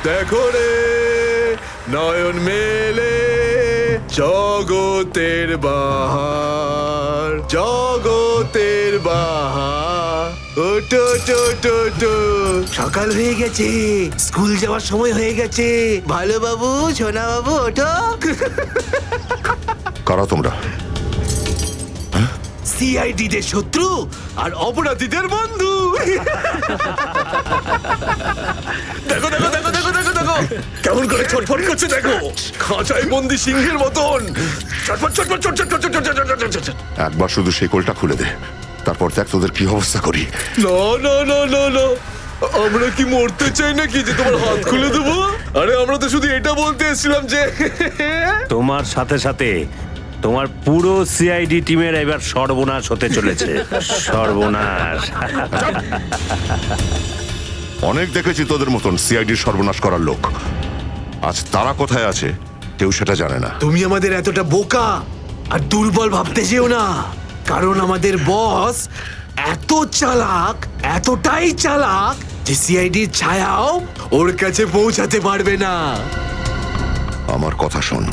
দেখো রে নয়ন মেলে জগতের বাহার, জগতের বাহার। ওটো টো টো টো, সকাল হয়ে গেছে, স্কুল যাওয়ার সময় হয়ে গেছে। ভালো বাবু, সোনা বাবু, ওঠো। কারা তোমরা? সিআইডিদের শত্রু আর অপরাধীদের বন্ধু। দেখো দেখো দেখো দেখো দেখো দেখো কেমন করে ছটফট করছে, দেখো খাঁচায় বন্দি সিংহের মতন ছটফট ছটফট ছটফট ছটফট ছটফট। একবার শুধু শেকলটা খুলে দে, তারপর দেখ তোদের কি অবস্থা করি। না না না না না, আমরা কি মরতে চাই নাকি যে তোমার হাত খুলে দেবো? আরে আমরা তো শুধু এটা বলতে এসেছিলাম যে তোমার সাথে সাথে তোমার পুরো সিআইডি টিমের এবার সর্বনাশ হতে চলেছে। সর্বনাশ। অনেক দেখেছি তোদের মতন সিআইডির সর্বনাশ করার লোক। আজ তারা কোথায় আছে কেউ সেটা জানে না। তুমি আমাদের এতটা বোকা আর দুর্বল ভাবতে যেও না, কারণ আমাদের বস এত চালাক, এতটাই চালাক যে সিআইডির ছায়াও ওর কাছে পৌঁছাতে পারবে না। আমার কথা শোন,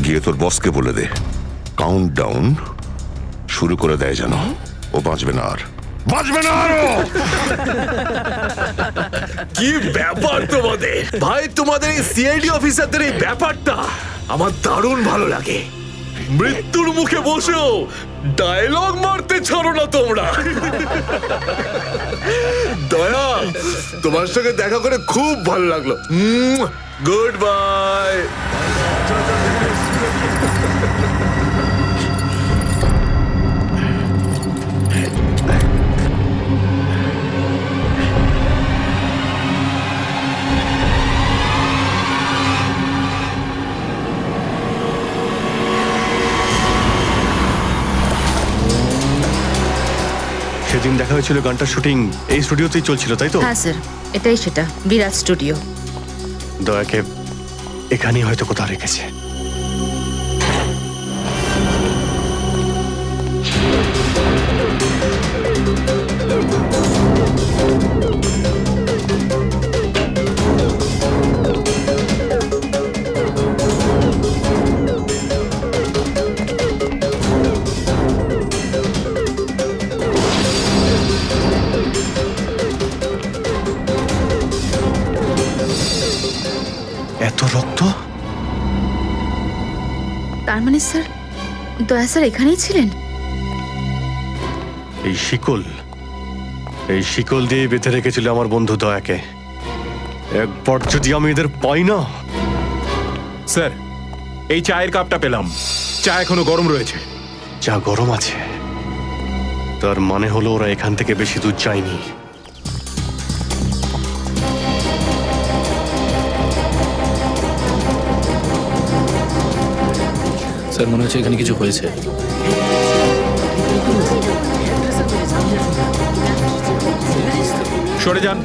গিয়ে তোর বসকে বলে দে কাউন্ট ডাউন শুরু করে দেয় যেন ও বাঁচবে না আর, বাঁচবে না আরো। কি ব্যাপার তোমাদের ভাই, তোমাদের এই সিআইডি অফিসারদের এই ব্যাপারটা আমার দারুণ ভালো লাগে। মৃত্যুর মুখে বসেও ডায়লগ মারতে ছাড়ো না তোমরা। দয়া, তোমার সঙ্গে দেখা করে খুব ভালো লাগলো। Good bye. সেদিন দেখা হয়েছিল গানটার শুটিং এই স্টুডিওতেই চলছিল, তাই তো? হ্যাঁ স্যার, এটাই সেটা, বিরাট স্টুডিও। দয়াকে এখানেই হয়তো কোথাও রেখেছে। এত রক্ত? তার মানে স্যার, দয়া স্যার এখানেই ছিলেন? এই শিকল দিয়ে বেঁধে রেখেছিল আমার বন্ধু দয়াকে। একবার যদি আমি এদের পাই না। স্যার, এই চায়ের কাপটা পেলাম, চা এখনো গরম রয়েছে। যা গরম আছে তার মানে হলো ওরা এখান থেকে বেশি দূর যায়নি। স্যার, মনে হচ্ছে এখানে কিছু হয়েছে। সরে যান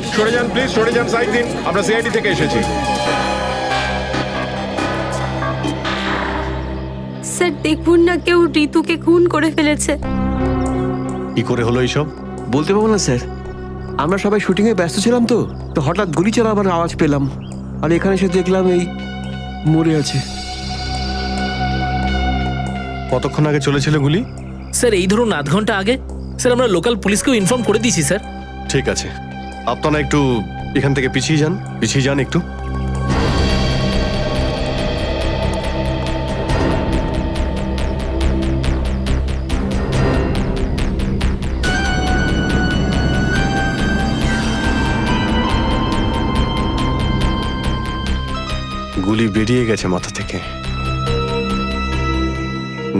প্লিজ, সরে যান, সাইড দিন, আমরা সিআইডি থেকে এসেছি। স্যার দেখুন না, কেউ ঋতুকে খুন করে ফেলেছে। কি করে হলো এইসব? বলতে পারবো না স্যার, আমরা সবাই শুটিং এ ব্যস্ত ছিলাম তো হঠাৎ গুলি চালাবার আওয়াজ পেলাম, আর এখানে এসে দেখলাম এই মরে আছে। কতক্ষণ আগে চলেছিল গুলি? স্যার এই ধরুন আধ ঘন্টা আগে। স্যার আমরা লোকাল পুলিশকেও ইনফর্ম করে দিয়েছি স্যার। ঠিক আছে, আপনারা একটু এখান থেকে পিছিয়ে যান একটু। গুলি বেরিয়ে গেছে মাথা থেকে।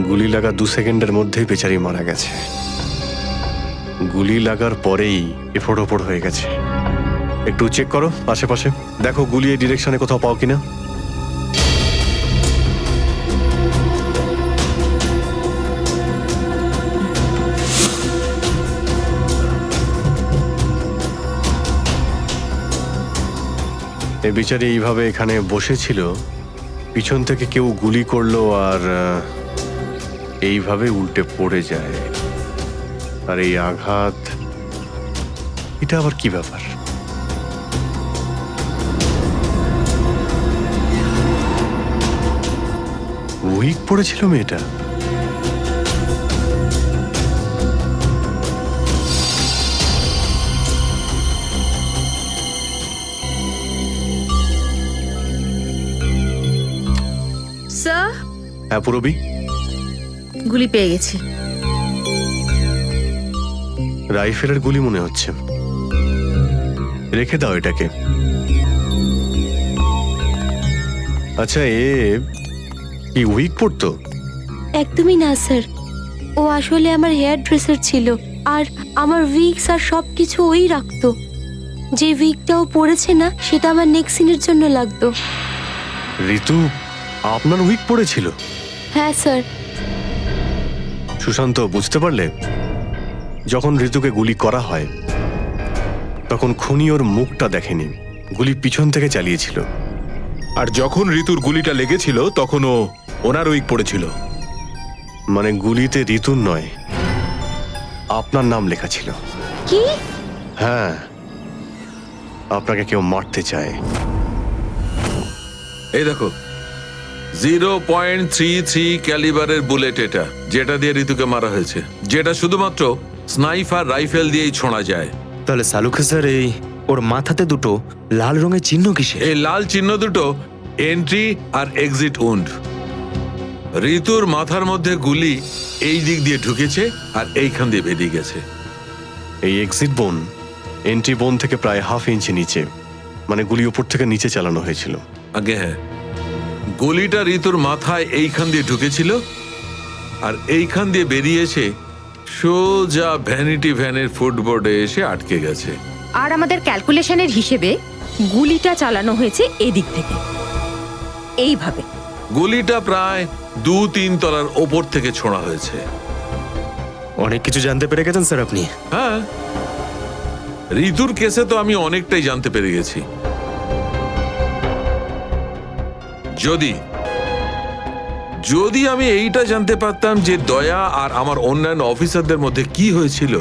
গুলি লাগা 2 সেকেন্ডের মধ্যেই বেচারি মারা গেছে। গুলি লাগার পরেই এফোড় ওপড় হয়ে গেছে। একটু চেক করো আশেপাশে, দেখো গুলি এই ডিরেকশনে কোথাও পাও কিনা। এই বিচারে এইভাবে এখানে বসেছিল, পিছন থেকে কেউ গুলি করলো আর এইভাবে উল্টে পড়ে যায়। আর এই আঘাত, এটা আবার কি ব্যাপার? উইক পড়েছিল মেয়েটা। স্যার, হ্যাঁ পুরবি, গুলি পেয়ে গেছি। রাইফেলের গুলি মনে হচ্ছে। রেখে দাও এটাকে। আচ্ছা, কি উইক পড়তো? একদমই না স্যার, ও আসলে আমার হেয়ার ড্রেসার ছিল, আর আমার উইগস আর সব কিছু ওই রাখতো। যে উইগটা ও পরেছে না, সেটা আমার নেক্সট সিনের জন্য লাগতো। ঋতু আপনার উইক পড়েছিল? হ্যাঁ স্যার। সুশান্ত, বুঝতে পারলে? যখন ঋতুকে গুলি করা হয় তখন খুনি ওর মুখটা দেখেনি, গুলি পিছন থেকে চালিয়েছিল। আর যখন ঋতুর গুলিটা লেগেছিল তখনও ওনার উইক পড়েছিল। মানে গুলিতে ঋতুর নয়, আপনার নাম লেখা ছিল। কি? হ্যাঁ, আপনাকে কেউ মারতে চায়। এই দেখো, 0.33 ক্যালিবারের বুলেট এটা, যেটা দিয়ে ঋতুকে মারা হয়েছে, যেটা শুধুমাত্র স্নাইপার রাইফেল দিয়েই ছোঁড়া যায়। তাহলে সালুকে স্যার, এই ওর মাথাতে দুটো লাল রঙের চিহ্ন কিসে? এই লাল চিহ্ন দুটো এন্ট্রি আর এক্সিট উন্ড। ঋতুর মাথার মধ্যে গুলি এই দিক দিয়ে ঢুকেছে আর এইখান দিয়ে বেরিয়ে গেছে। এই এক্সিট বোন এন্ট্রি বোন থেকে প্রায় হাফ ইঞ্চি নিচে, মানে গুলি উপর থেকে নিচে চালানো হয়েছিল। আগে হ্যাঁ, গুলিটা ঋতুর মাথায় এইখান দিয়ে ঢুকেছিল আর এইখান দিয়ে বেরিয়ে এসে সোজা ভ্যানিটি ভ্যানের ফুটবোর্ডে এসে আটকে গেছে। আর আমাদের ক্যালকুলেশনের হিসেবে গুলিটা চালানো হয়েছে এদিক থেকে, এইভাবে। গুলিটা প্রায় 2-3 তলার ওপর থেকে ছোঁড়া হয়েছে। অনেক কিছু জানতে পেরে গেছেন স্যার আপনি। হ্যাঁ, ঋতুর কেসে তো আমি অনেকটাই জানতে পেরে গেছি। যদি আমি এইটা জানতে পারতাম যে দয়া আর আমার অন্যান্য অফিসারদের মধ্যে কি হয়েছিল,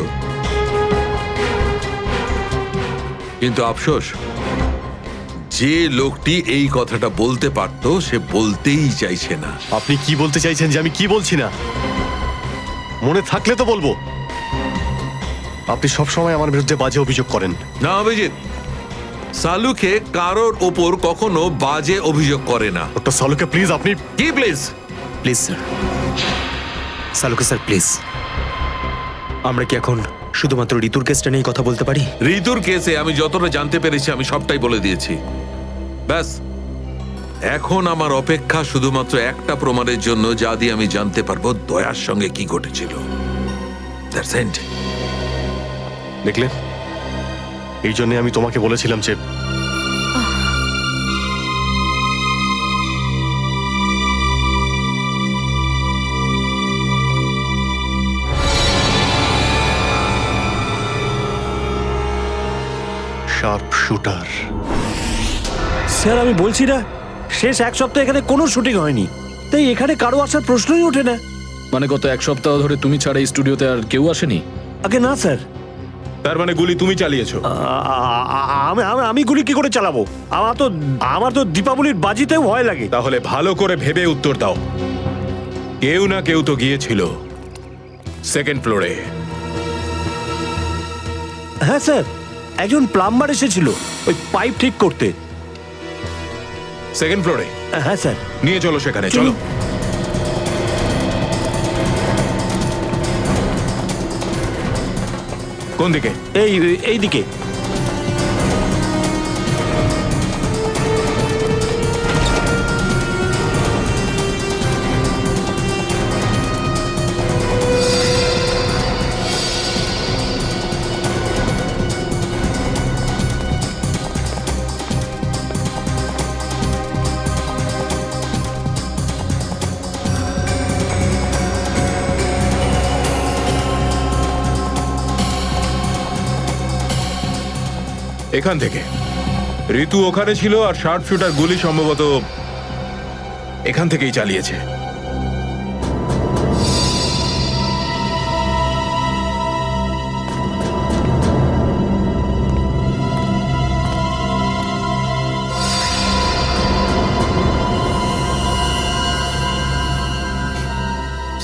কিন্তু আফসোস, যে লোকটি এই কথাটা বলতে পারত সে বলতেই চাইছে না। আপনি কি বলতে চাইছেন যে আমি কি বলছি না? মনে থাকলে তো বলবো। আপনি সব সময় আমার বিরুদ্ধে বাজে অভিযোগ করেন। না অভিজিৎ, সালুকে কারোর ওপর কখনো বাজে অভিযোগ করে না। ডক্টর সালুকে প্লিজ, আপনি কি please? Please sir, সালুকে sir please, আমরা কি এখন শুধুমাত্র ঋতুর কেসটা নিয়ে কথা বলতে পারি? ঋতুর কেসে আমি যতটা জানতে পেরেছি আমি সবটাই বলে দিয়েছি। ব্যাস, এখন আমার অপেক্ষা শুধুমাত্র একটা প্রমাণের জন্য, যা দিয়ে আমি জানতে পারবো দয়ার সঙ্গে কি ঘটেছিল। That's it. দেখলে, এই জন্য আমি তোমাকে বলেছিলাম যে শার্প শুটার। স্যার, আমি বলছি না, শেষ এক সপ্তাহ এখানে কোনো শুটিং হয়নি, তাই এখানে কারো আসার প্রশ্নই ওঠে না। মানে গত এক সপ্তাহ ধরে তুমি ছাড়া এই স্টুডিওতে আর কেউ আসেনি? আগে না স্যার। তার মানে গুলি তুমি চালিয়েছো? আমি গুলি কি করে চালাবো? আমার তো দীপাবলির বাজিতেও ভয় লাগে। তাহলে ভালো করে ভেবে উত্তর দাও। কেউ না কেউ তো গিয়েছিল সেকেন্ড ফ্লোরে। হ্যাঁ স্যার, একজন প্লাম্বার এসেছিল ওই পাইপ ঠিক করতে। সেকেন্ড ফ্লোরে? হ্যাঁ স্যার। নিয়ে চলো সেখানে, চলো। কোন দিকে? এই দিকে। এখান থেকে ঋতু ওখানে ছিল আর শার্প শুটার গুলি সম্ভবত এখান থেকেই চালিয়েছে।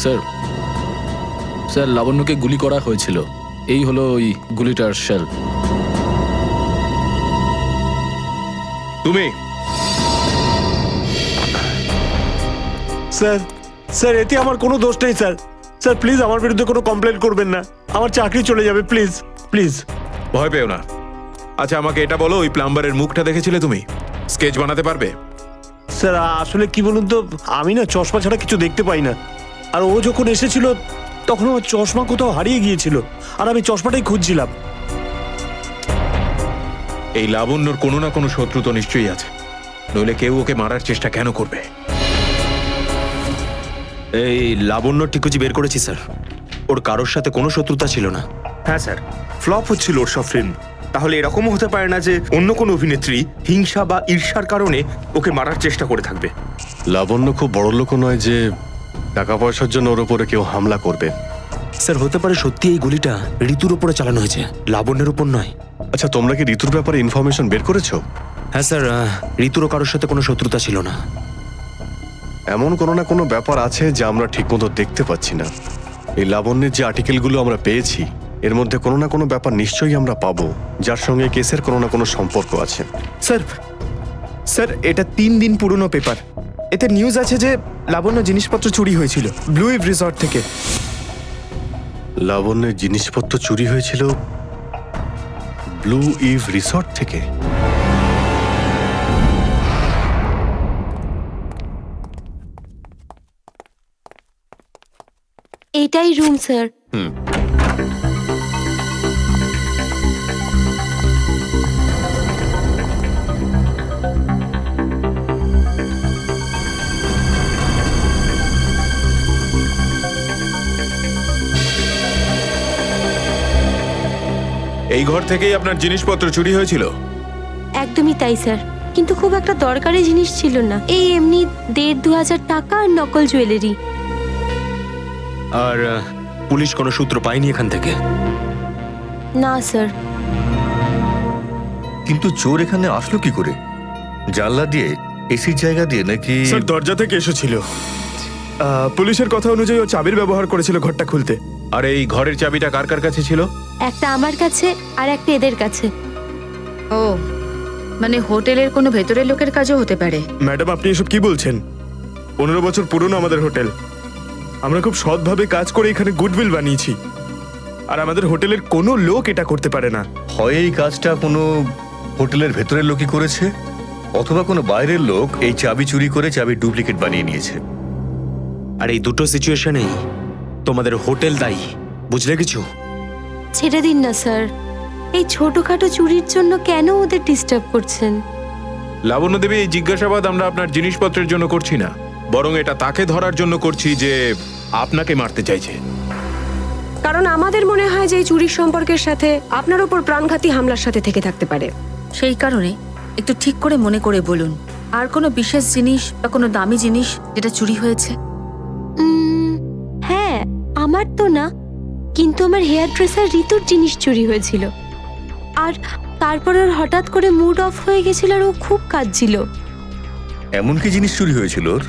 স্যার স্যার লাবণ্যকে গুলি করা হয়েছিল, এই হলো ওই গুলিটার শেল। তুমি স্যার স্যার এতে আমার কোনো দোষ নেই স্যার। স্যার প্লিজ আমার বিরুদ্ধে কোনো কমপ্লেন করবেন না, আমার চাকরি চলে যাবে, প্লিজ প্লিজ। ভয় পেও না। আচ্ছা আমাকে এটা বলো, ওই প্লাম্বারের মুখটা দেখেছিলে তুমি? স্কেচ বানাতে পারবে? স্যার আসলে কি বলুন তো, আমি না চশমা ছাড়া কিছু দেখতে পাই না। আর ও যখন এসেছিল তখন আমার চশমা কোথাও হারিয়ে গিয়েছিল, আর আমি চশমাটাই খুঁজছিলাম। এই লাবণ্যর কোনো না কোনো শত্রু তো নিশ্চয়ই আছে, নইলে কেউ ওকে মারার চেষ্টা কেন করবে? এই লাবণ্য টিকুজি বের করেছি স্যার, ওর কারোর সাথে কোনো শত্রুতা ছিল না। হ্যাঁ স্যার, ফ্লপ হচ্ছিল ওর সব ফিল্ম। তাহলে এরকমও হতে পারে না যে অন্য কোনো অভিনেত্রী হিংসা বা ঈর্ষার কারণে ওকে মারার চেষ্টা করে থাকবে। লাবণ্য খুব বড় লোক নয় যে টাকা পয়সার জন্য ওর উপরে কেউ হামলা করবে। স্যার হতে পারে সত্যি এই গুলিটা ঋতুর উপরে চালানো হয়েছে, লাবণ্যের উপর নয়। আচ্ছা তোমরা কি ঋতুর ব্যাপারে ইনফরমেশন বের করেছো? হ্যাঁ স্যার, ঋতুরও কারোর সাথে কোনো শত্রুতা ছিল না। এমন কোনো না কোনো ব্যাপার আছে যা আমরা ঠিকমতো দেখতে পাচ্ছি না। এই লাবণ্যের যে আর্টিকেলগুলো আমরা পেয়েছি এর মধ্যে কোনো না কোনো ব্যাপার নিশ্চয়ই আমরা পাবো যার সঙ্গে কেসের কোনো না কোনো সম্পর্ক আছে। স্যার স্যার এটা 3 দিন পুরনো পেপার। এতে নিউজ আছে যে লাবণ্য জিনিসপত্র চুরি হয়েছিল ব্লু ইভ রিসর্ট থেকে। লাবণ্যের জিনিসপত্র চুরি হয়েছিল ব্লু ইভ রিসর্ট থেকে? এটাই রুম স্যার। এই ঘর থেকেই আপনার জিনিসপত্র চুরি হয়েছিল? একদমই তাই স্যার, কিন্তু খুব একটা দরকারি জিনিস ছিল না, এই এমনি 1,500-2,000 টাকা আর নকল জুয়েলারি। আর পুলিশ কোনো সূত্র পায়নি এখান থেকে? না স্যার। কিন্তু চোর এখানে আসলো কি করে? জানলা দিয়ে, এসির জায়গা দিয়ে নাকি? স্যার দরজা থেকে এসেছিল। পুলিশের কথা অনুযায়ী ও চাবির ব্যবহার করেছিল ঘরটা খুলতে। আর এই ঘরের চাবিটা কার কার কাছে ছিল? একটা আমার কাছে আর একটা এদের কাছে। ও মানে হোটেলের কোনো ভেতরের লোকের কাজও হতে পারে। ম্যাডাম আপনি এসব কি বলছেন? 15 বছর পুরনো আমাদের হোটেল, আমরা খুব সৎভাবে কাজ করে এখানে গুডউইল বানিয়েছি, আর আমাদের হোটেলের কোনো লোক এটা করতে পারে না। হয় এই কাজটা কোনো হোটেলের ভেতরের লোকই করেছে, অথবা কোনো বাইরের লোক এই চাবি চুরি করে চাবির ডুপ্লিকেট বানিয়ে নিয়েছে। আর এই দুটো সিচুয়েশনেই তোমাদের হোটেল দায়ী, বুঝলে কিছু? ছেড়ে দিন না স্যার, এই ছোটখাটো চুরির জন্য কেন ওদের ডিস্টার্ব করছেন? লাবণ্য দেবী, এই জিজ্ঞাসাবাদ আমরা আপনার জিনিসপত্রের জন্য করছি না, বরং এটা তাকে ধরার জন্য করছি যে আপনাকে মারতে চাইছে। কারণ আমাদের মনে হয় যে এই চুরির সম্পর্কের সাথে আপনার উপর প্রাণঘাতী হামলার সাথে থেকে থাকতে পারে। সেই কারণে একটু ঠিক করে মনে করে বলুন, আর কোনো বিশেষ জিনিস বা কোনো দামি জিনিস যেটা চুরি হয়েছে? হ্যাঁ, আমার তো না, কিন্তু আমার হেয়ার ড্রেসার ঋতুর জিনিস চুরি হয়েছিল। আর তারপর ওর হঠাৎ করে মুড অফ হয়ে গেছিল আর ও খুব কাঁদছিল। এমন কি জিনিস চুরি হয়েছিল ওর?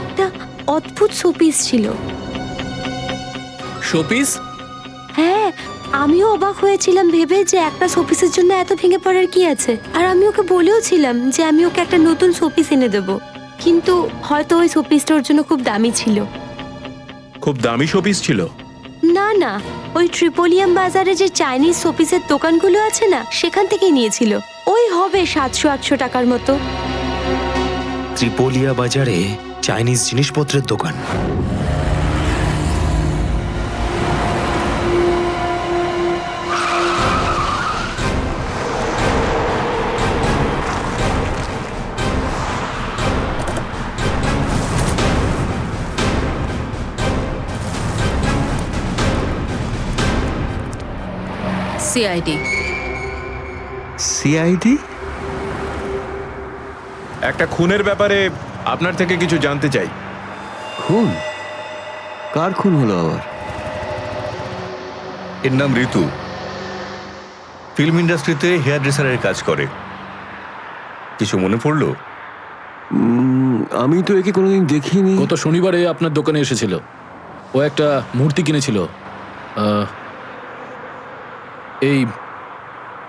একটা অদ্ভুত শোপিস ছিল। শোপিস? হ্যাঁ, আমিও অবাক হয়েছিলাম ভেবে যে একটা শোপিসের জন্য এত ভেঙে পড়ার কি আছে। আর আমি ওকে বলেও ছিলাম যে আমি ওকে একটা নতুন শোপিস এনে দেবো, কিন্তু হয়তো ওই শোপিসটা ওর জন্য খুব দামি ছিল। খুব দামি শোপিস ছিল? না না, ওই ট্রিপোলিয়াম বাজারে যে চাইনিজ শোপিসের দোকানগুলো আছে না, সেখান থেকেই নিয়েছিল। ওই হবে 700-800 টাকার মতো। ত্রিপোলিয়া বাজারে চাইনিজ জিনিসপত্রের দোকান? সিআইডি। সিআইডি? একটা খুনের ব্যাপারে আপনার থেকে কিছু জানতে চাই। খুন? কার খুন হলো আবার? এর নাম ঋতু, ফিল্ম ইন্ডাস্ট্রিতে হেয়ার ড্রেসারের কাজ করে। কিছু মনে পড়লো? আমি তো একে কোনোদিন দেখিনি। গত শনিবারে আপনার দোকানে এসেছিল। ও একটা মূর্তি কিনেছিল। এই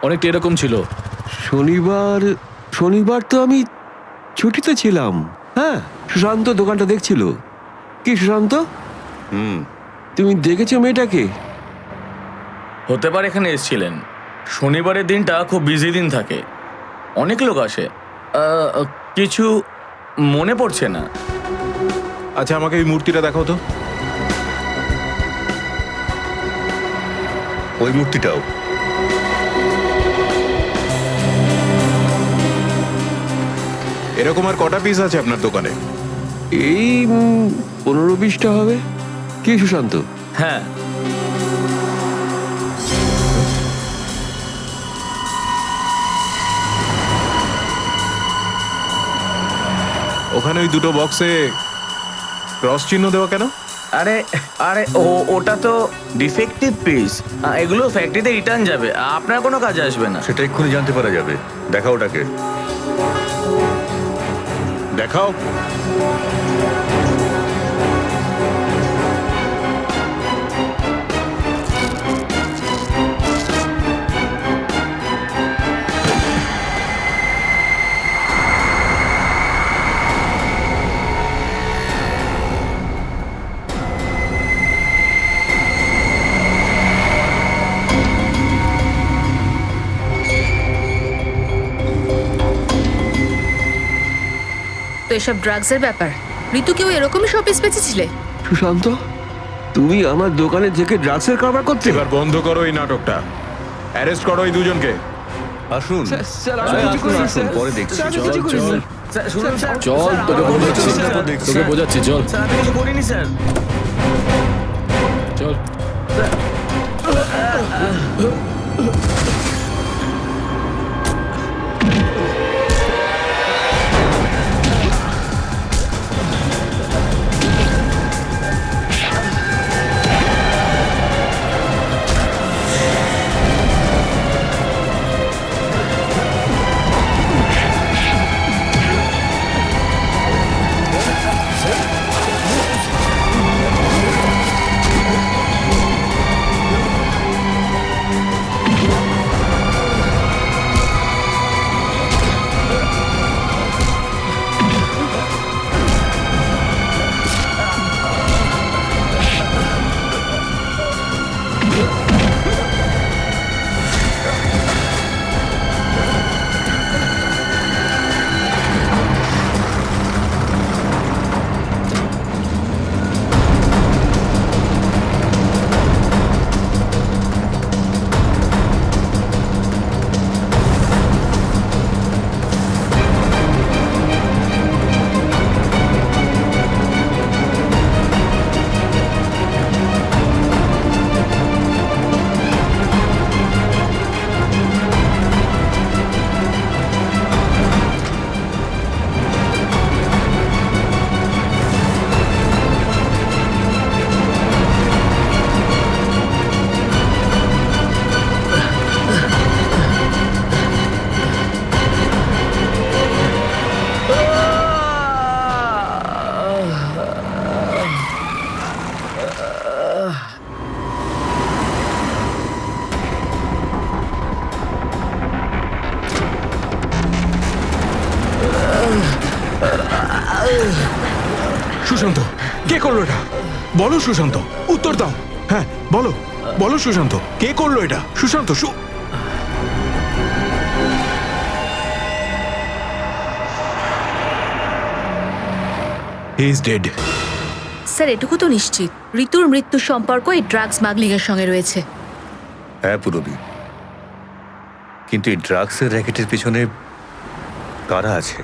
অনেকটা এরকম ছিল। শনিবার তো আমি ছুটিতে ছিলাম। হ্যাঁ, সুশান্ত দোকানটা দেখছিল। কি সুশান্ত, তুমি দেখেছো মেয়েটাকে? হতে পারে এখানে এসেছিলেন। শনিবারের দিনটা খুব বিজি দিন থাকে, অনেক লোক আসে। কিছু মনে পড়ছে না। আচ্ছা, আমাকে এই মূর্তিটা দেখাও তো। ওই মূর্তিটাও। এরকম আর কটা পিস আছে আপনার দোকানে? এই 15-20টা হবে। কি সুশান্ত? হ্যাঁ, ওখানে ওই দুটো বক্সে ক্রস চিহ্ন দেওয়া কেন? আরে আরে ওটা তো ডিফেক্টিভ পিস, এগুলো ফ্যাক্টরিতে রিটার্ন যাবে, আপনার কোনো কাজে আসবে না। সেটা এক্ষুনি জানতে পারা যাবে। দেখাও ওটাকে, দেখাও। তো এসব ড্রাগসের ব্যাপার, ঋতু কেউ এরকমই শপিস বেঁচেছিলে? সুশান্ত, তুমি আমার দোকানে থেকে ড্রাগসের কারবার করতে? এবার বন্ধ করো এই নাটকটা। অ্যারেস্ট করো এই দুজনকে। আসুন, পরে দেখছি। চল, তোকে বোঝাচ্ছি, চল আমি কিছু করিনি স্যার। চল। সুশান্ত, কে করলো এটা? বলো সুশান্ত, উত্তর দাও। হ্যাঁ বলো, বলো সুশান্ত, কে করলো এটা? Sushant, he is dead. Sir, এটুকু তো নিশ্চিত ঋতুর মৃত্যুর সম্পর্ক এই ড্রাগস স্মাগলিং এর সঙ্গে রয়েছে। হ্যাঁ পুরবী, কিন্তু এই ড্রাগসের র্যাকেটের পিছনে কারা আছে?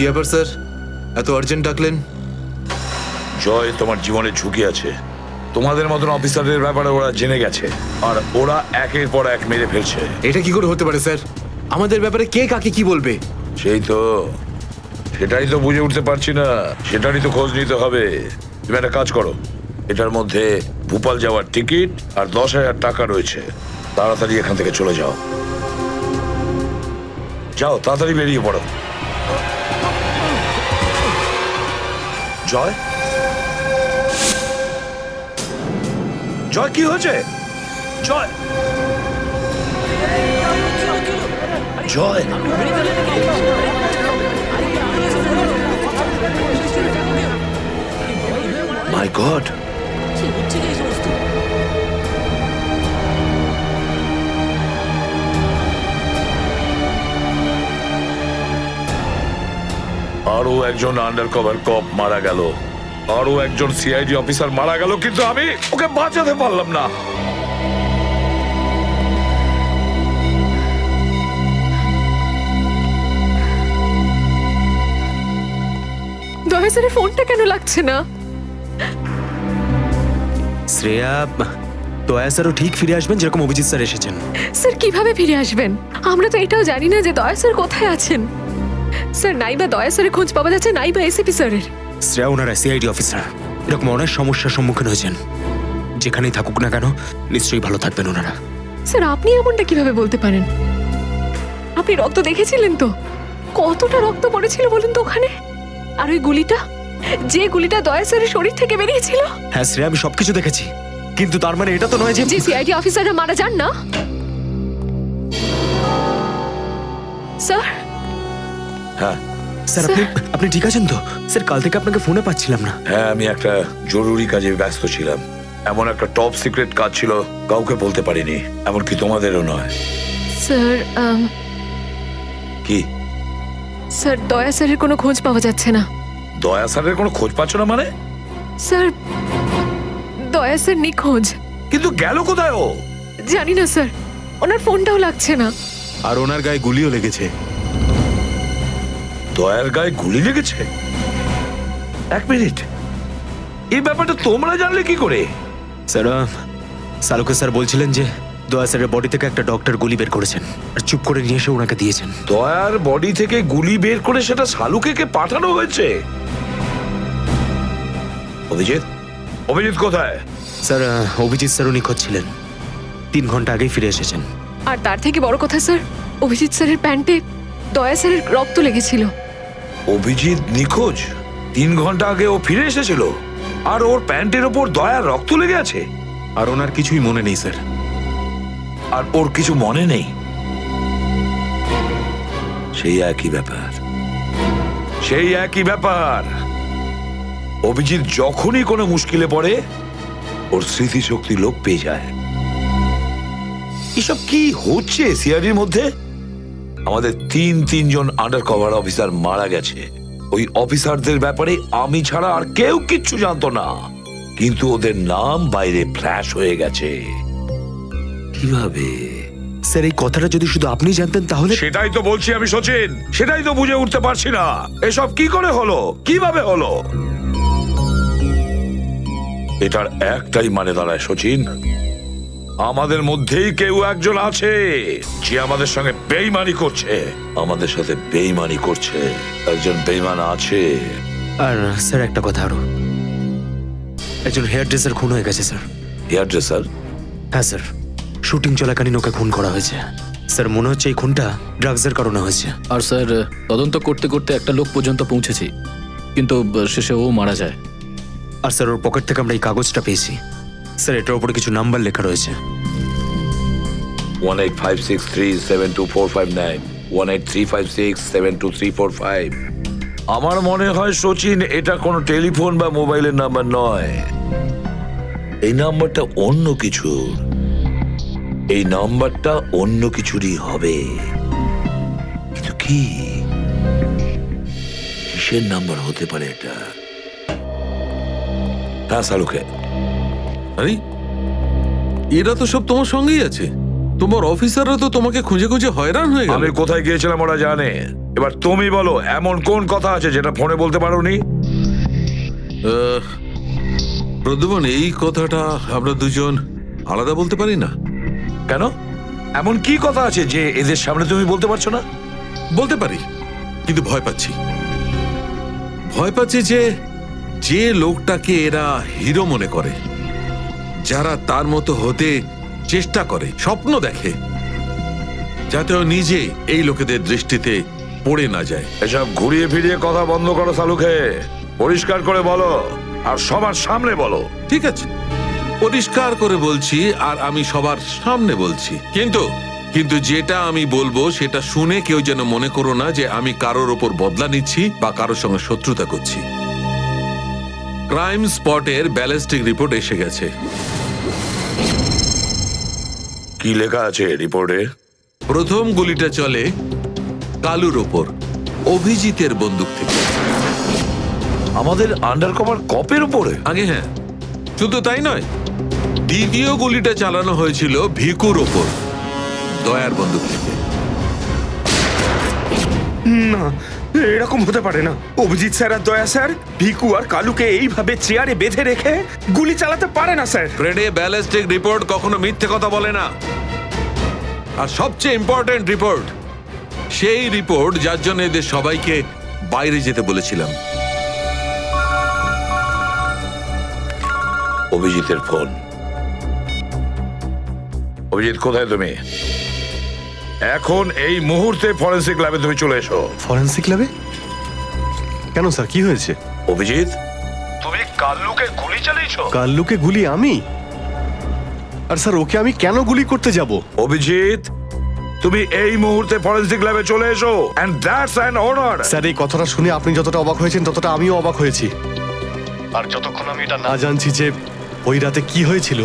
কি ব্যাপার স্যার, এত আর্জেন্ট ডাকলেন? জয়, তোমার জীবনে ঝুঁকি আছে। তোমাদের মতন অফিসারদের ব্যাপারে ওরা জেনে গেছে, আর ওরা একের পর এক মেরে ফেলছে। এটা কি করে হতে পারে স্যার? আমাদের ব্যাপারে কে কাকে কি বলবে? সেটাই তো বুঝে উঠতে পারছি না। সেটারই তো খোঁজ নিতে হবে। তুমি একটা কাজ করো, এটার মধ্যে ভোপাল যাওয়ার টিকিট আর 10,000 টাকা রয়েছে। তাড়াতাড়ি এখান থেকে চলে যাও। যাও, তাড়াতাড়ি বেরিয়ে পড়ো। জয়, জয়, কি হয়েছে? জয়, জয়, মাই গড, আরো একজন আন্ডার কভার কপ মারা গেল, আরো একজন সিআইডি অফিসার মারা গেল, কিন্তু আমি ওকে বাঁচাতে পারলাম না। দয়া স্যারের ফোনটা কেন লাগছে না? শ্রেয়া, দয়া স্যারও ঠিক ফিরে আসবেন যেরকম অভিজিৎ স্যার এসেছেন। স্যার কিভাবে ফিরে আসবেন? আমরা তো এটাও জানি না যে দয়া স্যার কোথায় আছেন। স্যার, নাইবা দয়া স্যারের খোঁজ পাওয়া যাচ্ছে, নাইবা এসিপি স্যারের। শ্রেয়া, ওনারা সিআইডি অফিসার, এরকম অনেক সমস্যার সম্মুখীন হয়েছেন। যেখানেই থাকুক না কেন, নিশ্চয়ই ভালো থাকবেন ওনারা। স্যার, আপনি এমনটা কিভাবে বলতে পারেন? আপনি রক্ত দেখেছিলেন তো? কতটা রক্ত পড়েছিল বলুন তো ওখানে? আর ওই গুলিটা, যে গুলিটা দয়া স্যারের শরীর থেকে বেরিয়েছিল। হ্যাঁ শ্রেয়া, আমি সবকিছু দেখেছি, কিন্তু তার মানে এটা তো নয় যে সিআইডি অফিসাররা মারা যান না। স্যার, হ্যাঁ স্যার, আপনি ঠিক আছেন তো? স্যার, কাল থেকে আপনাকে ফোনে পাচ্ছিলাম না। হ্যাঁ, আমি একটা জরুরি কাজে ব্যস্ত ছিলাম। এমন একটা টপ সিক্রেট কাজ ছিল, কাউকে বলতে পারিনি, এমনকি তোমাদেরও নয়। স্যার, কি স্যার, দয়া স্যারের কোনো খোঁজ পাওয়া যাচ্ছে না। দয়া স্যারের কোনো খোঁজ পাচ্ছ না মানে? স্যার, দয়া স্যার নিখোঁজ। কিন্তু গেল কোথায় ও? জানি না স্যার, ওনার ফোনটাও লাগছে না। আর ওনার গায়ে গুলিও লেগেছে। দয়ার গায়ে গুলি লেগেছে? এক মিনিট, এই ব্যাপারটা তোমরা জানলে কি করে? স্যার, সালুকে স্যার বলছিলেন যে দয়া স্যারের বডি থেকে একটা ডক্টর গুলি বের করেছেন আর চুপ করে নিয়ে এসে ওনাকে দিয়েছেন। দয়ার বডি থেকে গুলি বের করে সেটা শালুকে পাঠানো হয়েছে? অভিজিৎ, অভিজিৎ কোথায়? স্যার, অভিজিৎ স্যারও নিখোঁজ ছিলেন, 3 ঘন্টা আগেই ফিরে এসেছেন। আর তার থেকে বড় কথা স্যার, অভিজিৎ স্যারের প্যান্টে দয়া স্যারের রক্ত লেগেছিল। অভিজিৎ নিখোঁজ? 3 ঘন্টা আগে ও ফিরে এসেছিল, আর ওর প্যান্টের ওপর দয়ার রক্ত লেগে আছে? আর ওনার কিছুই মনে নেই স্যার। আর ওর কিছু মনে নেই? সেই একই ব্যাপার, সেই একই ব্যাপার। অভিজিৎ যখনই কোনো মুশকিলে পড়ে, ওর স্মৃতিশক্তি লোপ পেয়ে যায়। এসব কি হচ্ছে সিআইডির মধ্যে? আমাদের তিনজন আন্ডার কভার অফিসার মারা গেছে। ওই অফিসারদের ব্যাপারে আমি ছাড়া আর কেউ কিচ্ছু জানতো না, কিন্তু ওদের নাম বাইরে ফ্ল্যাশ হয়ে গেছে। কিভাবে? স্যার, এই কথাটা যদি শুধু আপনি জানতেন তাহলে। সেটাই তো বলছি আমি সচিন, সেটাই তো বুঝে উঠতে পারছি না। এসব কি করে হলো, কিভাবে হলো? এটার একটাই মানে দাঁড়ায় সচিন, আমাদের মধ্যেই কেউ একজন আছে যে আমাদের সঙ্গে বেইমানি করছে, আমাদের সাথে বেইমানি করছে। একজন বেইমান আছে। আর স্যার, একটা কথা আরো, একজন হেয়ার ড্রেসার খুন হয়ে গেছে স্যার। Hair dresser? হ্যাঁ স্যার, শুটিং চলাকালীন ওকে খুন করা হয়েছে। স্যার, মনে হচ্ছে এই খুনটা ড্রাগসের কারণে হয়েছে। আর স্যার, তদন্ত করতে করতে একটা লোক পর্যন্ত পৌঁছেছি, কিন্তু শেষে ও মারা যায়। আর স্যার, ওর পকেট থেকে আমরা এই কাগজটা পেয়েছি। স্যার, এটার উপরে কিছু নাম্বার লেখা রয়েছে। 185637245 183567235। আমার মনে হয় সচিন, এটা কোনো টেলিফোন বা মোবাইলের নাম্বার নয়। এই নাম্বারটা অন্য কিছু, এই নাম্বারটা অন্য কিছুরই হবে। কিন্তু কি, কিসের নাম্বার হতে পারে এটা? হ্যাঁ সালুকে। আরে এরা তো সব তোমার সঙ্গেই আছে। তোমার অফিসাররা তো তোমাকে খুঁজে খুঁজে হয়রান হয়ে গেল। আমি কোথায় গিয়েছিলাম ওরা জানে। এবার তুমি বলো, এমন কোন কথা আছে যেটা ফোনে বলতে পারোনি? প্রদ্যুমন, এই কথাটা আমরা দুজন আলাদা বলতে পারি না। কেন? এমন কি কথা আছে যে এদের সামনে তুমি বলতে পারছো না? বলতে পারি, কিন্তু ভয় পাচ্ছি। ভয় পাচ্ছি যে যে লোকটাকে এরা হিরো মনে করে, যারা তার মতো হতে চেষ্টা করে, স্বপ্ন দেখে, যাতে ও নিজে এই লোকেদের দৃষ্টিতে পড়ে না যায়। এসব ঘুরিয়ে ফিরিয়ে কথা বন্ধ করো সালুকে। পরিষ্কার করে বলো, আর সবার সামনে বলো। ঠিক আছে, পরিষ্কার করে বলছি, আর আমি সবার সামনে বলছি। কিন্তু যেটা আমি বলবো সেটা শুনে কেউ যেন মনে করো না যে আমি কারোর ওপর বদলা নিচ্ছি বা কারোর সঙ্গে শত্রুতা করছি। ক্রাইম স্পটের ব্যালিস্টিক রিপোর্ট এসে গেছে। কি লেখা আছে রিপোর্টে? প্রথম গুলিটা চলে কালুর ওপর, অভিজিতের বন্দুক থেকে। আমাদের আন্ডারকভার কপের উপরে? আগে হ্যাঁ, শুধু তাই নয়, দ্বিতীয় গুলিটা চালানো হয়েছিল ভিকুর ওপর, দয়ার বন্দুক থেকে। না, এরকম হতে পারে না। অভিজিৎ স্যার আর দয়া স্যার ভিকু আর কালুকে এইভাবে চেয়ারে বেঁধে রেখে গুলি চালাতে পারে না স্যার। ফ্রেডে, ব্যালিস্টিক রিপোর্ট কখনো মিথ্যে কথা বলে না। আর সবচেয়ে ইম্পর্টেন্ট রিপোর্ট, সেই রিপোর্ট যার জন্য এদের সবাইকে বাইরে যেতে বলেছিলাম। অভিজিতের ফোন। অভিজিৎ, কোথায় তুমি? এখন এই মুহূর্তে ফরেন্সিক ল্যাবে তুমি চলে এসো। ফরেন্সিক ল্যাবে? কেন স্যার, কি হয়েছে? অভিজিৎ, তুমি কাল্লুকে গুলি চালিয়েছো? কাল্লুকে গুলি আমি? আর স্যার, ওকে আমি কেন গুলি করতে যাব? অভিজিৎ, তুমি এই মুহূর্তে ফরেন্সিক ল্যাবে চলে এসো, and that's an order. Sir, এই কথাটা শুনে আপনি যতটা অবাক হয়েছেন ততটা আমিও অবাক হয়েছি। আর যতক্ষণ আমি এটা না জানছি যে ওই রাতে কি হয়েছিল,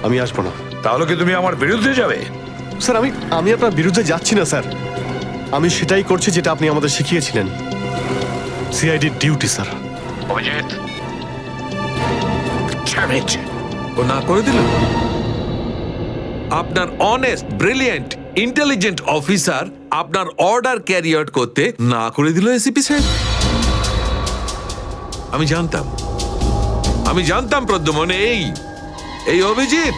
আমি আসবো না। তাহলে কি তুমি আমার বিরুদ্ধে যাবে? স্যার, আমি আপনার বিরুদ্ধে যাচ্ছি না স্যার। আমি সেটাই করছি যেটা আপনি আমাদের শিখিয়েছিলেন, সিআইডির ডিউটি স্যার। অভিজিৎ, ও না করে দিল। আপনার অনেস্ট, ব্রিলিয়েন্ট, ইন্টেলিজেন্ট অফিসার আপনার অর্ডার ক্যারি আউট করতে না করে দিল এসিপি সাহেব। আমি জানতাম প্রদ্যুমন, এই অভিজিৎ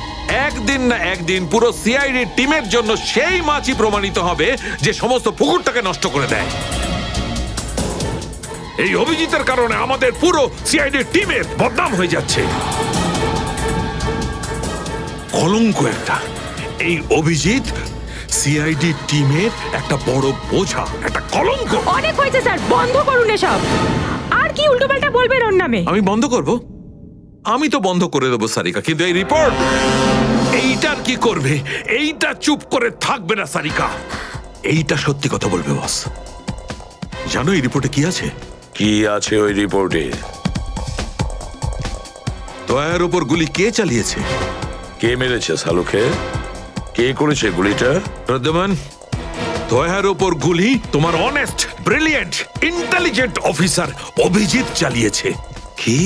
একদিন না একদিন পুরো সিআইডি টিমের জন্য সেই মাছি প্রমাণিত হবে যে সমস্ত পুকুরটাকে নষ্ট করে দেয়। এই অভিজিতের কারণে আমাদের পুরো সিআইডি টিমের বদনাম হয়ে যাচ্ছে। কলঙ্ক একটা। এই অভিজিৎ সিআইডি টিমের একটা বড় বোঝা, একটা কলঙ্ক। অনেক হয়েছে স্যার, বন্ধ করুন এসব। আর কি উল্টোপাল্টা বলবেন ওর নামে? আমি বন্ধ করব? আমি তো বন্ধ করে দেবো সারিকা, কিন্তু এই রিপোর্ট, এইটার কি করবে? এইটা চুপ করে থাকবে না সারিকা, এইটা সত্যি কথা বলবে বস। জানো এই রিপোর্টে কি আছে? কি আছে ওই রিপোর্টে? দয়ার উপর গুলি কে চালিয়েছে, কে মেরেছে সালুকে, কে করেছে গুলিটা? প্রদ্যুমন, দয়ার উপর গুলি তোমার honest, brilliant, intelligent officer Abhijit চালিয়েছে। কি?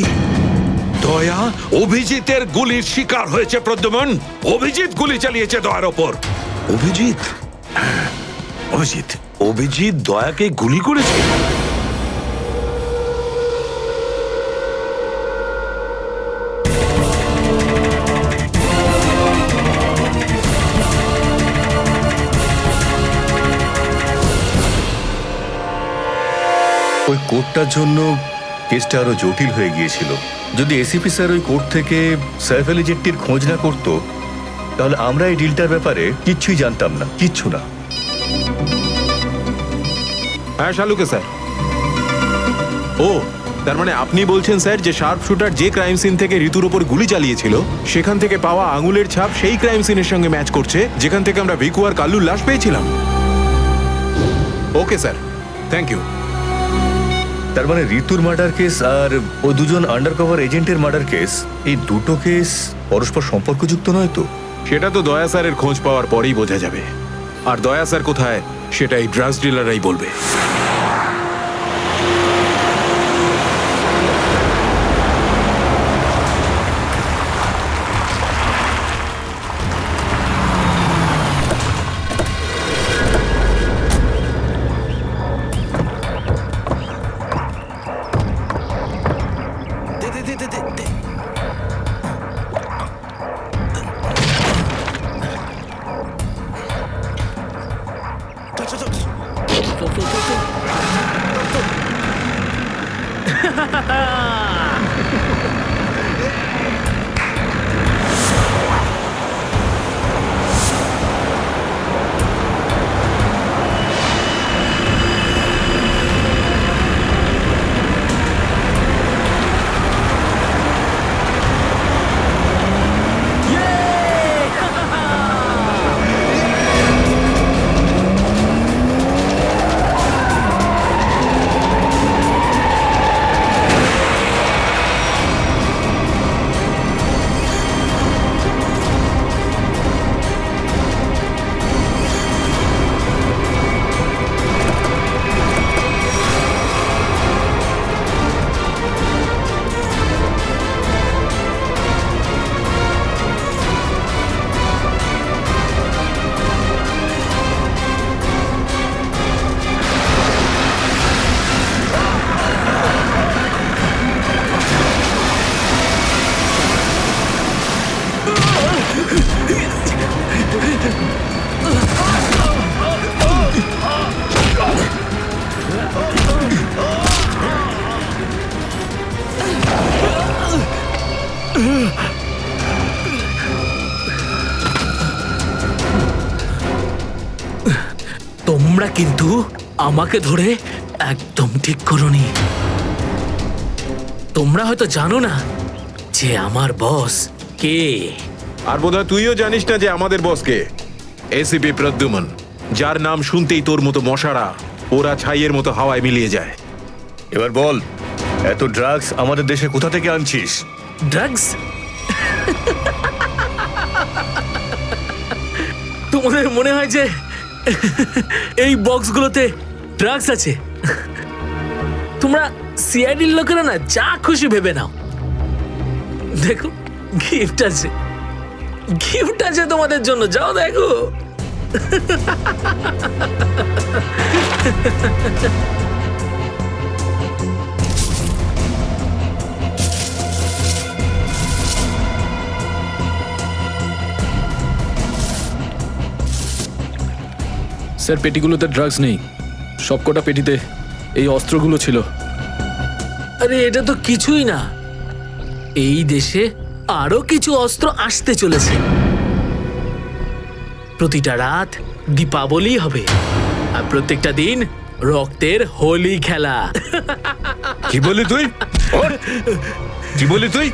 দয়া অভিজিতের গুলির শিকার হয়েছে প্রদ্যুমন। অভিজিৎ গুলি চালিয়েছে দয়ার ওপর। অভিজিৎ? অভিজিৎ দয়াকে গুলি করেছে? ওই কোর্টটার জন্য কেসটা আরো জটিল হয়ে গিয়েছিল। যদি এসিপি স্যার ওই কোর্ট থেকে সাইফ আলী জেট্টির খোঁজ না করতো, তাহলে আমরা এই ডিলটার ব্যাপারে কিচ্ছুই জানতাম না, কিচ্ছু না। হ্যাঁ শালুকে স্যার। ও, তার মানে আপনি বলছেন স্যার যে শার্প শুটার যে ক্রাইম সিন থেকে ঋতুর উপর গুলি চালিয়েছিল, সেখান থেকে পাওয়া আঙুলের ছাপ সেই ক্রাইম সিনের সঙ্গে ম্যাচ করছে যেখান থেকে আমরা ভিকু আর কাল্লুর লাশ পেয়েছিলাম। Okay sir, thank you. তার মানে ঋতুর মার্ডার কেস আর ওই দুজন আন্ডারকভার এজেন্টের মার্ডার কেস, এই দুটো কেস পরস্পর সম্পর্কযুক্ত নয় তো? সেটা তো দয়া স্যারের খোঁজ পাওয়ার পরেই বোঝা যাবে। আর দয়া স্যার কোথায় সেটা এই ড্রাগস ডিলাররাই বলবে। তোমরা কিন্তু আমাকে ধরে একদম ঠিক করোনি। তোমরা হয়তো জানো না যে আমার বস কে। আর বোধহয় তুইও জানিস না যে আমাদের বস কে। এসিপি প্রদ্যুমন, যার নাম শুনতেই তোর মতো মশারা ওরা ছাইয়ের মতো হাওয়ায় মিলিয়ে যায়। এবার বল, এত ড্রাগস আমাদের দেশে কোথা থেকে আনছিস? ড্রাগস? তোমাদের মনে হয় যে এই বক্সগুলোতে ড্রাগস আছে? তোমরা সিআইডির লোকেরা না যা খুশি ভেবে নাও। দেখো গিফট আছে, গিফট আছে তোমাদের জন্য, যাও দেখো। স্যার, পেটিগুলোতে ড্রাগস নেই, সবকটা পেটিতে এই অস্ত্রগুলো ছিল। আরে এটা তো কিছুই না, এই দেশে আরো কিছু অস্ত্র আসতে চলেছে। প্রতিটা রাত দীপাবলি হবে, আর প্রত্যেকটা দিন রক্তের হোলি খেলা। কি বললি তুই? কি বললি তুই?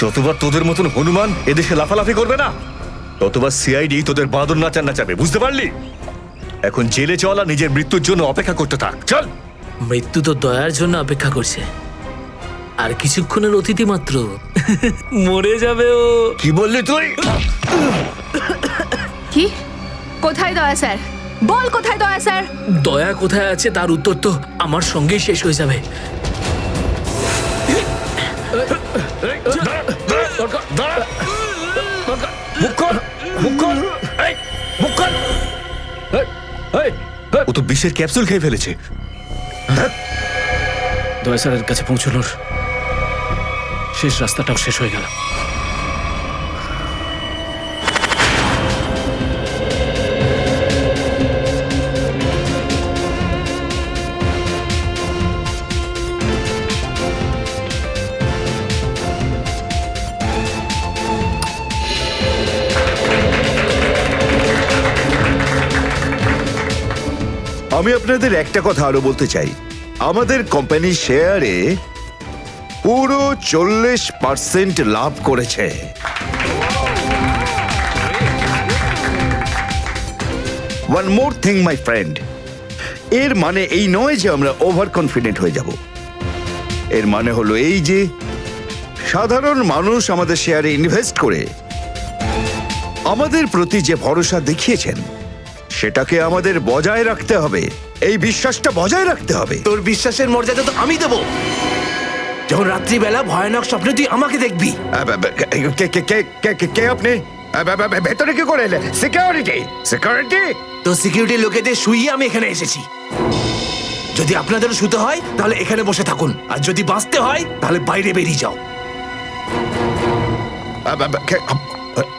যতবার তোদের মতন হনুমান এদেশে লাফালাফি করবে না, ততবার সিআইডি তোদের বাঁদর নাচার নাচাবে, বুঝতে পারলি? এখন জেলে চল আর নিজের মৃত্যুর জন্য অপেক্ষা করতে থাক, চল। মৃত্যু তো দয়ার জন্য অপেক্ষা করছে, আর কিছুক্ষণের অতিথি মাত্র মরে যাবে ও। কি বললি তুই? কি? কোথায় দয়া স্যার? বল কোথায় দয়া স্যার? দয়া কোথায় আছে তার উত্তর তো আমার সঙ্গেই শেষ হয়ে যাবে। ও তো বিষের ক্যাপসুল খেয়ে ফেলেছে। দয়া স্যারের কাছে পৌঁছানোর শেষ রাস্তাটাও শেষ হয়ে গেল। আমি আপনাদের একটা কথা আরো বলতে চাই, আমাদের কোম্পানির শেয়ারে পুরো 40% লাভ করেছে। One more thing my friend, এর মানে এই নয় যে আমরা ওভার কনফিডেন্ট হয়ে যাব। এর মানে হলো এই যে সাধারণ মানুষ আমাদের শেয়ারে ইনভেস্ট করে আমাদের প্রতি যে ভরসা দেখিয়েছেন সেটাকে আমাদের বজায় রাখতে হবে। এই বিশ্বাসটা বজায় রাখতে হবে। তোর বিশ্বাসের মর্যাদা তো আমি দেবো যখন রাত্রিবেলা ভয়ানক স্বপ্নে তুই আমাকে দেখবি। কে আপনি? ভেতরে কি করে এলে? সিকিউরিটি? সিকিউরিটি? তো সিকিউরিটি লোকেদের শুইয়ে আমি এখানে এসেছি। যদি আপনাদেরও শুতে হয় তাহলে এখানে বসে থাকুন, আর যদি বাঁচতে হয় তাহলে বাইরে বেরিয়ে যাও।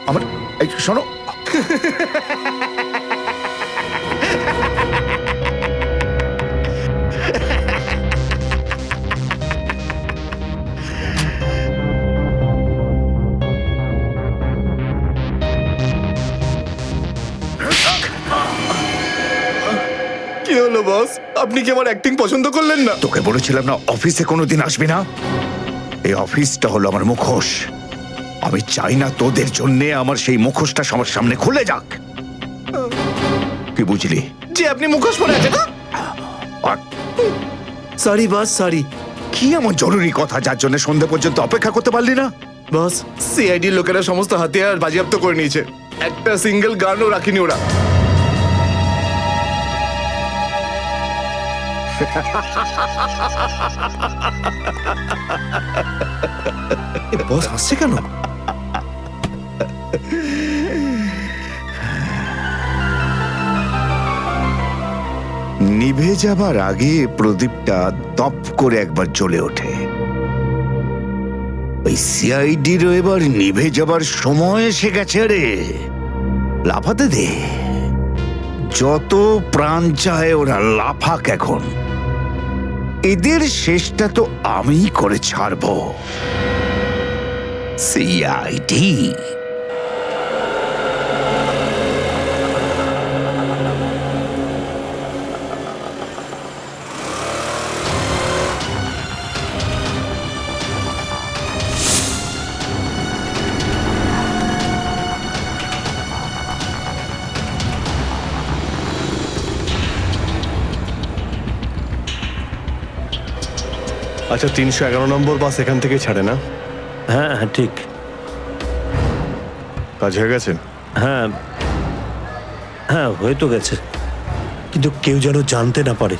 আমার শোনো, হলো বস? আপনি কি আমার অ্যাক্টিং পছন্দ করলেন না? তোকে বলেছিলাম না অফিসে কোনোদিন আসবি না। এই অফিসটা হলো আমার মুখোশ। আমি চাই না তোদের জন্য আমার সেই মুখোশটা সবার সামনে খুলে যাক। কি বুঝলি? যে আপনি মুখোশ পরে আছেন। Sorry boss, sorry. কি এমন জরুরি কথা যার জন্য সন্ধ্যা পর্যন্ত অপেক্ষা করতে পারলি না? বস, সিআইডির লোকেরা সমস্ত হাতিয়ার বাজেয়াপ্ত করে নিয়েছে। একটা সিঙ্গেল গানও রাখিনি ওরা। বস হাসছে কেন? নিভে যাবার আগে প্রদীপটা দপ করে একবার জ্বলে ওঠে। ওই সিআইডিরও এবার নিভে যাবার সময় এসে গেছে রে। লাফাতে দে, যত প্রাণ চায় ওরা লাফাক এখন। এদের শেষটা তো আমি করে ছাড়বো। সিআইডি আচ্ছা, 311 নম্বর বাস এখান থেকে ছাড়ে না? হ্যাঁ হ্যাঁ ঠিক। কাজ হয়ে গেছে? হ্যাঁ হ্যাঁ হয়ে তো গেছে, কিন্তু কেউ যেন জানতে না পারে।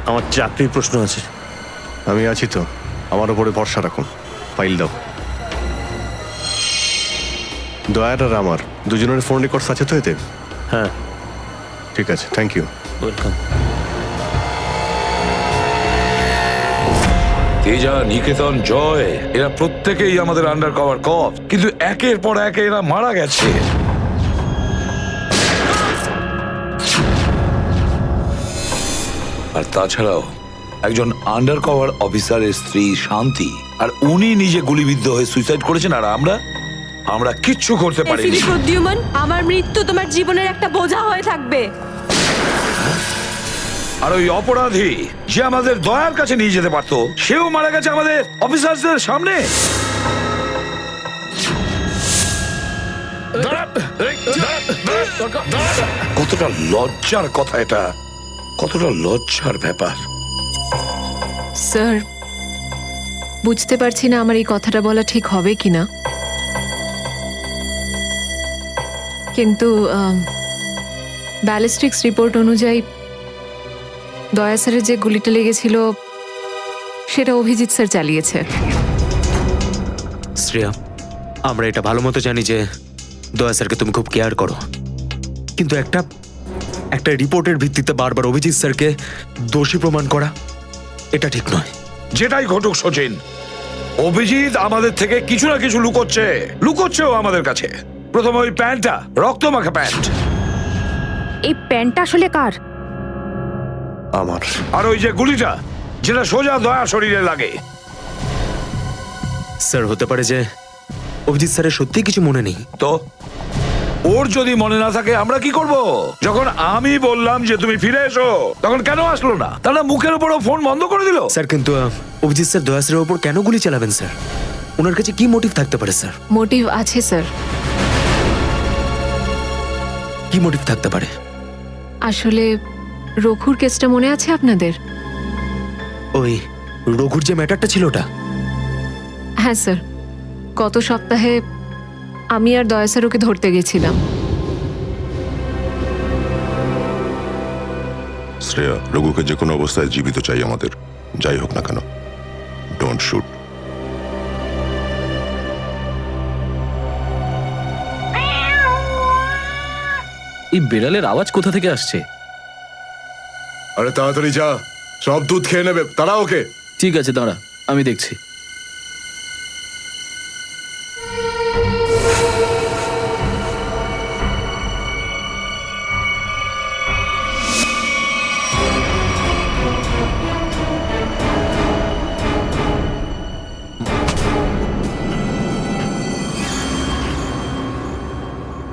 আমার চাকরির প্রশ্ন আছে। আমি আছি তো, আমার উপরে ভরসা রাখুন। ফাইল দাও। দয়ার আর আমার দুজনের ফোন রেকর্ডস আছে তো এতে? হ্যাঁ ঠিক আছে, থ্যাংক ইউ। ওয়েলকাম। তেজা, নিকেতন, জয় এরা প্রত্যেকেই আমাদের আন্ডার কভার কপ, কিন্তু একের পর এক এরা মারা গেছে। আর তাছাড়াও একজন আন্ডার কভার অফিসারের স্ত্রী শান্তি, আর উনি নিজে গুলিবিদ্ধ হয়ে সুইসাইড করেছেন, আর আমরা কিচ্ছু করতে পারিনি। এসিপি প্রদ্যুম্ন, আমার মৃত্যু তোমার জীবনের একটা বোঝা হয়ে থাকবে। আর ওই অপরাধী যে আমাদের দয়ার কাছে নিয়ে যেতে পারতো, সেও মারা গেছে আমাদের অফিসারদের সামনে। কতটা লজ্জার কথা এটা, কতটা লজ্জার ব্যাপার। স্যার, বুঝতে পারছি না আমার এই কথাটা বলা ঠিক হবে কিনা, কিন্তু ব্যালিস্টিক্স রিপোর্ট অনুযায়ী দয়া স্যারের যে গুলিটা লেগেছিল সেটা অভিজিৎ স্যার চালিয়েছে। শ্রেয়া, আমরা এটা ভালো মতো জানি যে দয়া স্যারকে তুমি খুব কেয়ার করো, কিন্তু একটা রিপোর্টের ভিত্তিতে বারবার অভিজিৎ স্যারকে দোষী প্রমাণ করা এটা ঠিক নয়। যেটাই ঘটুক সচিন, অভিজিৎ আমাদের থেকে কিছু না কিছু লুকোচ্ছেও আমাদের কাছে। প্রথমে ওই প্যান্টটা, রক্তমাখা প্যান্ট। এই প্যান্টটা আসলে কার? আমার। আর ওই যে গুলিটা, যেটা সোজা দয়া শরীরে লাগে। স্যার, হতে পারে যে অভিজিৎ স্যারের সত্যি কিছু মনে নেই। তো ওর যদি মনে না থাকে আমরা কি করব? যখন আমি বললাম যে তুমি ফিরে এসো, তখন কেন আসলো না? তাহলে মুখের উপরও ফোন বন্ধ করে দিল। স্যার, কিন্তু অভিজিৎ স্যার দয়া স্যারের উপর কেন গুলি চালাবেন স্যার? ওনার কাছে কি মোটিভ থাকতে পারে স্যার? মোটিভ আছে স্যার। কি মোটিভ থাকতে পারে? আসলে রঘুর কেসটা মনে আছে আপনাদের? ওই রঘুর যে ম্যাটারটা ছিল ওটা? হ্যাঁ স্যার, গত সপ্তাহে আমি আর দয়া স্যার ওকে ধরতে গেছিলাম। শ্রেয়া, রঘুকে যে কোনো অবস্থায় জীবিত চাই আমাদের, যাই হোক না কেন। Don't shoot. এই বিড়ালের আওয়াজ কোথা থেকে আসছে? আরে তাড়াতাড়ি যা, সব দুধ খেয়ে নেবে। তারা ওকে। ঠিক আছে, দাঁড়া, আমি দেখছি।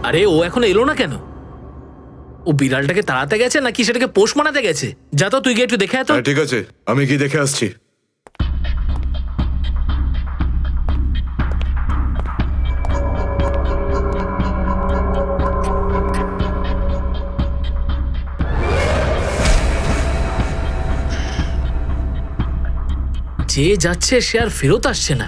আরে ও এখনো এলো না কেন? ও বিড়ালটাকে তাড়াতে গেছে নাকি সেটাকে পোষ মানাতে গেছে? যা তো তুই গিয়ে একটু দেখে আয় তো। হ্যাঁ, ঠিক আছে, আমি কি দেখে আসছি। যে যাচ্ছে সে আর ফেরত আসছে না।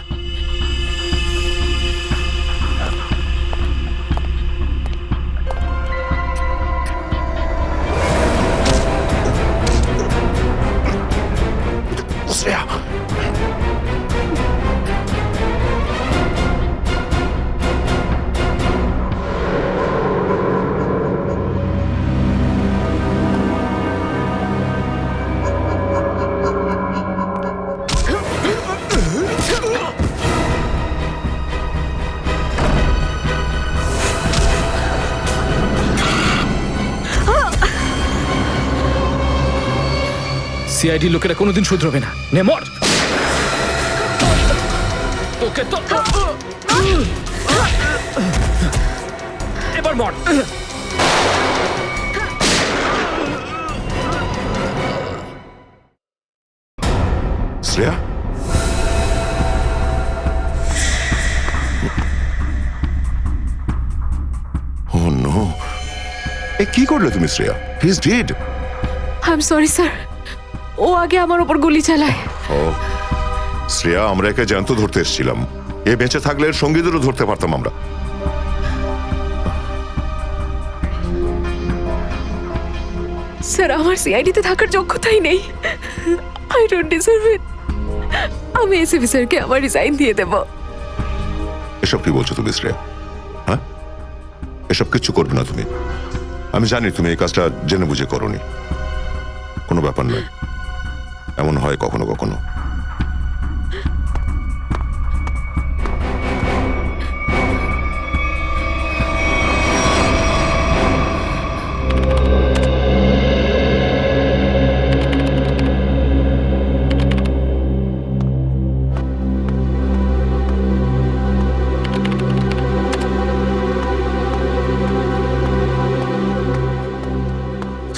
শ্রেয়া, সিআইডি লোকেরা কোনোদিন শুধরবে না। নে মর। তোকে তো এবার মর। শ্রেয়া, ও নো, এ কি করলে তুমি Shreya? He is dead. I am sorry sir, ও আগে আমার ওপর গুলি চালায়। ও শ্রেয়া, আমরা একে জ্যান্ত ধরতে এসেছিলাম। এ বেঁচে থাকলে এর সঙ্গীদেরও ধরতে পারতাম আমরা। স্যার, আমার সিআইডিতে থাকার যোগ্যতাই নেই। আই ডোন্ট ডিজার্ভ ইট। আমি এসিপি স্যারকে আমার রিজাইন দিয়ে দেব। এসব কি বলছো তুমি শ্রেয়া? হ্যাঁ, এসব কিচ্ছু করবে না তুমি। আমি জানি তুমি এই কাজটা জেনে বুঝে করোনি। কোনো ব্যাপার নয়, এমন হয় কখনো কখনো।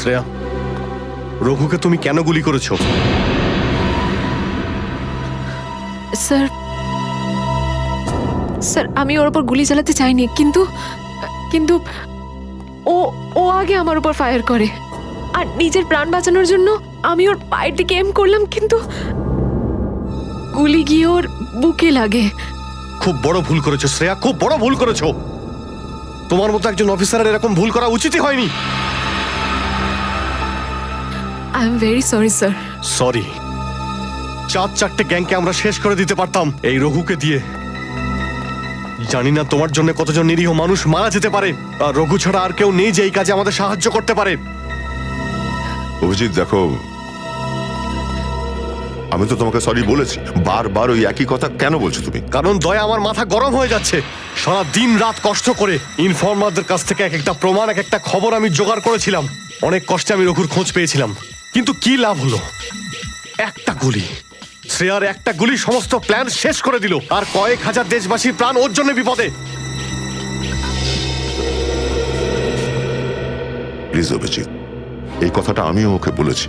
শ্রেয়া, রঘুকে তুমি কেন গুলি করেছো? স্যার, স্যার আমি ওর উপর গুলি চালাতে চাইনি, কিন্তু কিন্তু ও ও আগে আমার উপর ফায়ার করে। আর নিজের প্রাণ বাঁচানোর জন্য আমি ওর পায়ের দিকে এম করলাম, কিন্তু গুলি গিয়ে ওর বুকে লাগে। খুব বড় ভুল করেছো শ্রেয়া, খুব বড় ভুল করেছো। তোমার মতো একজন অফিসারের এরকম ভুল করা উচিতই হয়নি। I am very sorry sir. Sorry? 4-4টে গ্যাংকে আমরা শেষ করে দিতে পারতাম এই রঘুকে দিয়ে। জানি না তোমার জন্য কতজন নিরীহ মানুষ মারা যেতে পারে, আর রঘু ছাড়া আর কেউ নেই যে এই কাজে আমাদের সাহায্য করতে পারে। অভিজিৎ দেখো, আমি তো তোমাকে সরি বলেছি। বারবার ওই একই কথা কেন বলছো তুমি? কারণ দয়া, আমার মাথা গরম হয়ে যাচ্ছে। সারা দিন রাত কষ্ট করে ইনফর্মারদের কাছ থেকে এক একটা প্রমাণ, এক একটা খবর আমি জোগাড় করেছিলাম। অনেক কষ্টে আমি রঘুর খোঁজ পেয়েছিলাম, কিন্তু কি লাভ হলো? একটা গুলি, শ্রেয়ার একটা গুলি সমস্ত প্ল্যান শেষ করে দিল, আর কয়েক হাজার দেশবাসীর প্রাণ ওর জন্য বিপদে। প্লিজ অভিজিৎ, এই কথাটা আমিও ওকে বলেছি।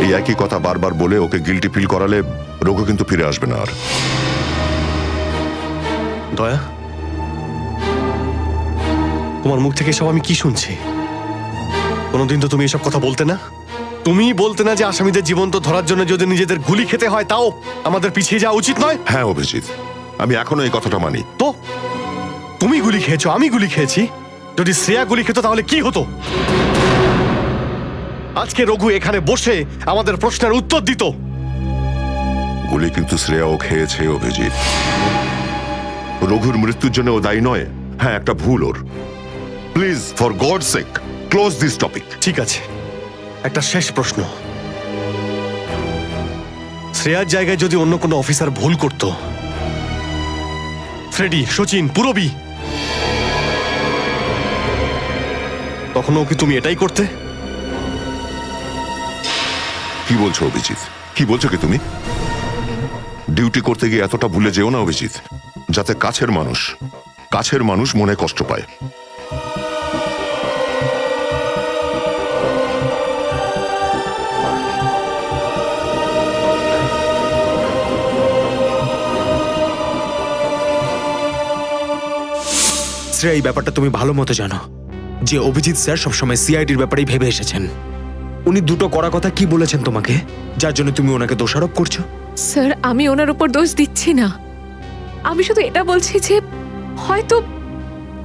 এই একই কথা বারবার বলে ওকে গিল্টি ফিল করালে রঘু কিন্তু ফিরে আসবে না আর। দয়া, তোমার মুখ থেকে সব আমি কি শুনছি? কোনোদিন তো তুমি এসব কথা বলতে না। তুমি বলতে না যে আসামিদের জীবন্ত ধরার জন্য যদি নিজেদের গুলি খেতে হয় তাও আমাদের পিছিয়ে যাওয়া উচিত নয়। হ্যাঁ অভিজিৎ, আমি এখনো এই কথাটা মানি। তো তুমি গুলি খেয়েছো, আমি গুলি খেয়েছি। যদি শ্রেয়া গুলি খেত তাহলে কি হতো? আজকে রঘু এখানে বসে আমাদের প্রশ্নের উত্তর দিত। গুলি কিন্তু শ্রেয়াও খেয়েছে অভিজিৎ। রঘুর মৃত্যুর জন্য ও দায়ী নয়। হ্যাঁ, একটা ভুল ওর। Please, for God sake, close this topic. ঠিক আছে, একটা শেষ প্রশ্ন। শ্রেয়ার জায়গায় যদি অন্য কোনো অফিসার ভুল করত, ফ্রেডি, সচিন, পুরবী, তখনও কি তুমি এটাই করতে? কি বলছো অভিজিৎ? কি বলছো কি তুমি? ডিউটি করতে গিয়ে এতটা ভুলে যেও না অভিজিৎ, যাতে কাছের মানুষ মনে কষ্ট পায়। এই ব্যাপারটা তুমি ভালো মতো জানো যে অভিজিৎ স্যার সবসময় সিআইডির ব্যাপারেই ভেবে এসেছেন। উনি দুটো কড়া কথা কি বলেছেন তোমাকে, যার জন্য তুমি ওনাকে দোষারোপ করছো? স্যার আমি ওনার উপর দোষ দিচ্ছি না, আমি শুধু এটা বলছি যে হয়তো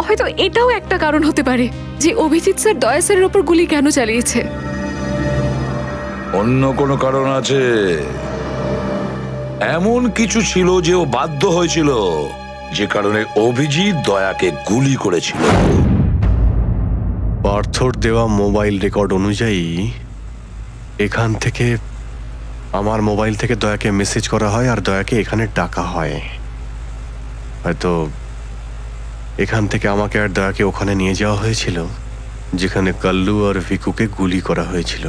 হয়তো এটাও একটা কারণ হতে পারে যে অভিজিৎ স্যার দয়া স্যারের উপর গুলি কেন চালিয়েছে। অন্য কোনো কারণ আছে? এমন কিছু ছিল যে ও বাধ্য হয়েছিল, যে কারণে অভিজিৎ দয়াকে গুলি করেছিল। পার্থর দেওয়া মোবাইল রেকর্ড অনুযায়ী এখান থেকে আমার মোবাইল থেকে দয়াকে মেসেজ করা হয় আর দয়াকে এখানে ডাকা হয়। হয়তো এখান থেকে আমাকে আর দয়াকে ওখানে নিয়ে যাওয়া হয়েছিল যেখানে কাল্লু আর ভিকুকে গুলি করা হয়েছিল।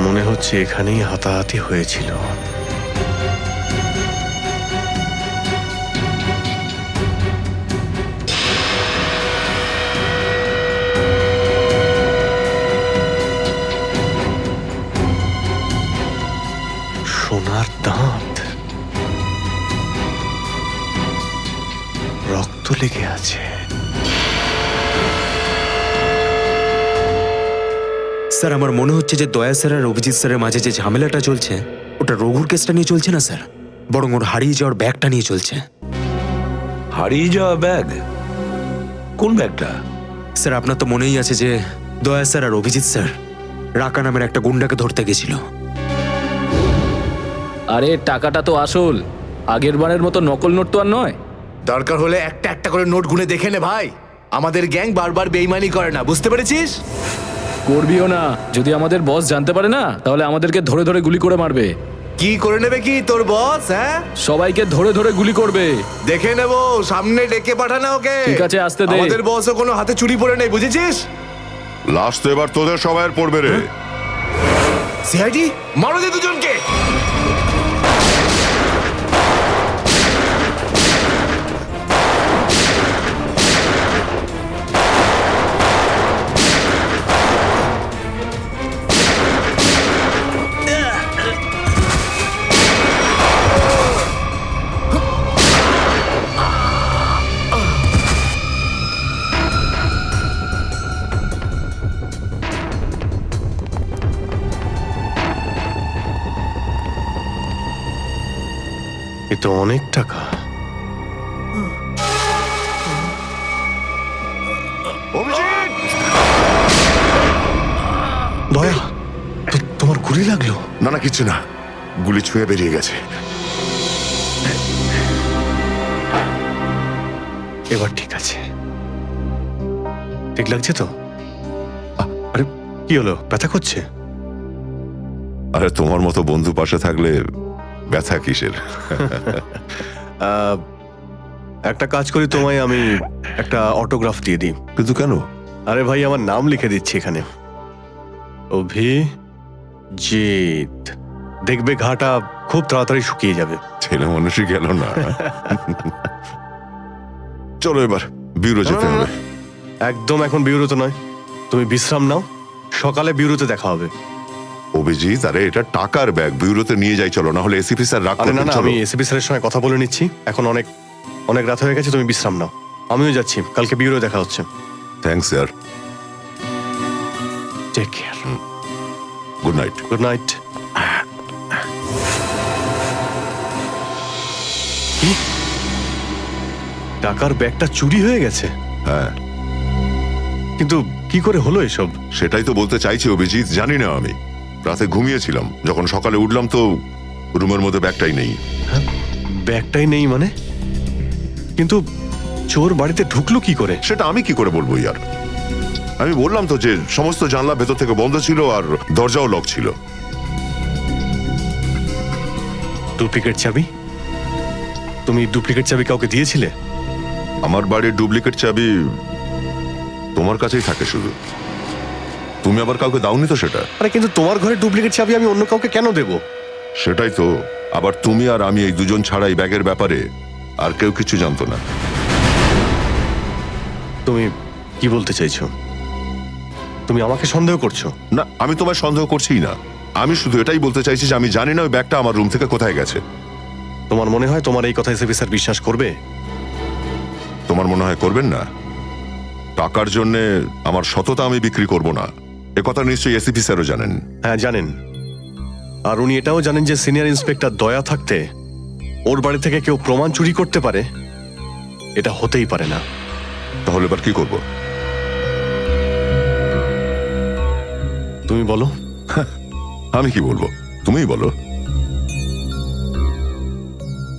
মনে হচ্ছে এখানেই হাতাহাতি হয়েছিল। সোনার দাঁত, রক্ত লেগে আছে। স্যার আমার মনে হচ্ছে যে দয়া স্যার আর অভিজিৎ স্যারের মাঝে যে ঝামেলাটা চলছে ওটা রঘুর কেসটা নিয়ে চলছে না স্যার, বরং ওর হারিয়ে যাওয়ার ব্যাগটা নিয়ে চলছে। হারিয়ে যাওয়া ব্যাগ? কোন ব্যাগটা? স্যার আপনার তো মনেই আছে যে দয়া স্যার আর অভিজিৎ স্যার রাকা নামের একটা গুন্ডাকে ধরতে গেছিল। আরে টাকাটা তো আসল, আগের বারের মতো নকল নোট তো আর নয়। দরকার হলে একটা একটা করে নোট গুনে দেখে নে ভাই, আমাদের গ্যাং বারবার বেইমানি করে না, বুঝতে পেরেছিস? করবিও না, যদি আমাদের বস জানতে পারে না তাহলে আমাদেরকে ধরে ধরে গুলি করে মারবে। কি করে নেবে কি তোর বস? হ্যাঁ, সবাইকে ধরে ধরে গুলি করবে। দেখে নেবো, সামনে ডেকে পাঠানা ওকে। ঠিক আছে, আসতে দে। আমাদের বসও কোনো হাতে চুরি পড়ে নেই, বুঝেছিস? লাস্ট তো এবার তোদের সবাইয়ের পড়বে রে। সিআইডি মারো দে দুজনকে। এ তো অনেক টাকা। দয়া, তোমার গুলি লাগলো? না না, কিছু না, গুলি ছুঁয়ে বেরিয়ে গেছে। এবার ঠিক আছে, ঠিক লাগছে তো? আরে কি হলো, ব্যথা করছে? আরে তোমার মতো বন্ধু পাশে থাকলে ব্যথা কিসের? একটা কাজ করি, তোমায় আমি একটা অটোগ্রাফ দিয়ে দিই। কিন্তু কেন? আরে ভাই, আমার নাম লিখে দিচ্ছি এখানে, অভিজিৎ। দেখবে ঘাটা খুব তাড়াতাড়ি শুকিয়ে যাবে। ছেলে মানুষই গেল না। চলো এবার বিউরো যেতে হবে। একদম এখন বিউরোতে নয়, তুমি বিশ্রাম নাও, সকালে বিউরোতে দেখা হবে। অভিজিৎ, আরে এটা টাকার ব্যাগ, বিউরোতে নিয়ে যাই চলো, না হলে এসিপি স্যার রাগ করবেন। না, আমি এসিপি স্যারের সঙ্গে কথা বলে নিচ্ছি, এখন অনেক অনেক রাত হয়ে গেছে, তুমি বিশ্রাম নাও। আমিও যাচ্ছি, কালকে বিউরো দেখা হচ্ছে। Thanks sir. Take care. Good night. Good night. টাকার ব্যাগটা চুরি হয়ে গেছে? হ্যাঁ। কিন্তু কি করে হলো এসব? সেটাই তো বলতে চাইছি অভিজিৎ, জানি না। আমি রাতে ঘুমিয়েছিলাম, যখন সকালে উঠলাম তো রুমের মধ্যে ব্যাগটাই নেই। ব্যাগটাই নেই মানে? কিন্তু চোর বাড়িতে ঢুকলো কি করে? সেটা আমি কি করে বলবো ইয়ার? আমি বললাম তো যে সমস্ত জানলা ভেতর থেকে বন্ধ ছিল আর দরজাও লক ছিল। ডুপ্লিকেট চাবি? তুমি ডুপ্লিকেট চাবি কাউকে দিয়েছিলে? আমার বাড়ির ডুপ্লিকেট চাবি তোমার কাছেই থাকে শুধু, তুমি আবার কাউকে দাওনি তো সেটা। আরে কিন্তু তোমার ঘরে ডুপ্লিকেট চাবি আমি অন্য কাউকে কেন দেবো? সেটাই তো। আবার তুমি আর আমি এই দুজন ছাড়া এই ব্যাগের ব্যাপারে আর কেউ কিছু জানতো না। তুমি কি বলতে চাইছো? তুমি আমাকে সন্দেহ করছো? না, আমি তোমায় সন্দেহ করছিই না। আমি শুধু এটাই বলতে চাইছি যে আমি জানি না ওই ব্যাগটা আমার রুম থেকে কোথায় গেছে। তোমার মনে হয় তোমার এই কথা এসএপি স্যার বিশ্বাস করবে? তোমার মনে হয় করবেন না? টাকার জন্য আমার সততা আমি বিক্রি করব না, এ কথা নিশ্চয়ই এসিপি স্যারও জানেন। হ্যাঁ জানেন। আর উনি এটাও জানেন যে সিনিয়র ইন্সপেক্টর দয়া থাকতে ওর বাড়ি থেকে কেউ প্রমাণ চুরি করতে পারে, এটা হতেই পারে না। তাহলে এবার কি করব? তুমি বলো। আমি কি বলবো, তুমিই বলো।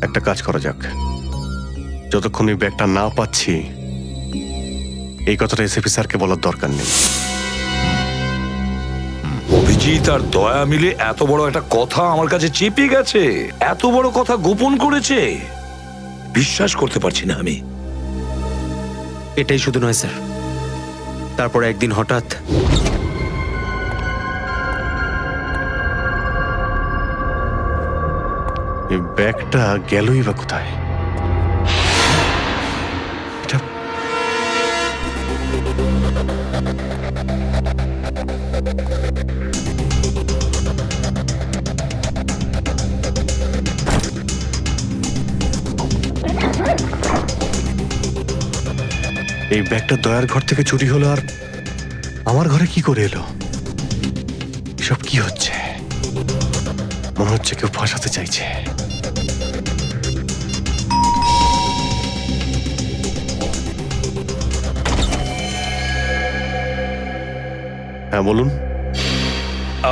একটা কাজ করা যাক, যতক্ষণ ওই ব্যাগটা না পাচ্ছি এই কথাটা এসএপি স্যারকে বলার দরকার নেই। অভিজিৎ আর দয়া মিলে এত বড় একটা কথা আমার কাছে চেপে গেছে, এত বড় কথা গোপন করেছে, বিশ্বাস করতে পারছি না আমি। এটাই শুধু নয় স্যার, তারপর একদিন হঠাৎ এই ব্যাগটা গেলই বা কোথায়? এই ব্যাগটা দয়ার ঘর থেকে চুরি হলো আর আমার ঘরে কি করে এলো? সব কি হচ্ছে? মনে হচ্ছে কেউ ফাঁসাতে চাইছে। হ্যাঁ বলুন।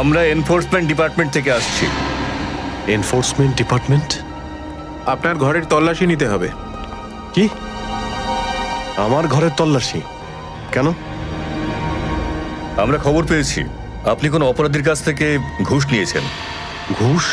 আমরা এনফোর্সমেন্ট ডিপার্টমেন্ট থেকে আসছি। Enforcement department? আপনার ঘরের তল্লাশি নিতে হবে। কি? আমার ঘরের তল্লাশি কেন? আমরা খবর পেয়েছি আপনি কোনো অপরাধীর কাছ থেকে ঘুষ নিয়েছেন। ঘুষ?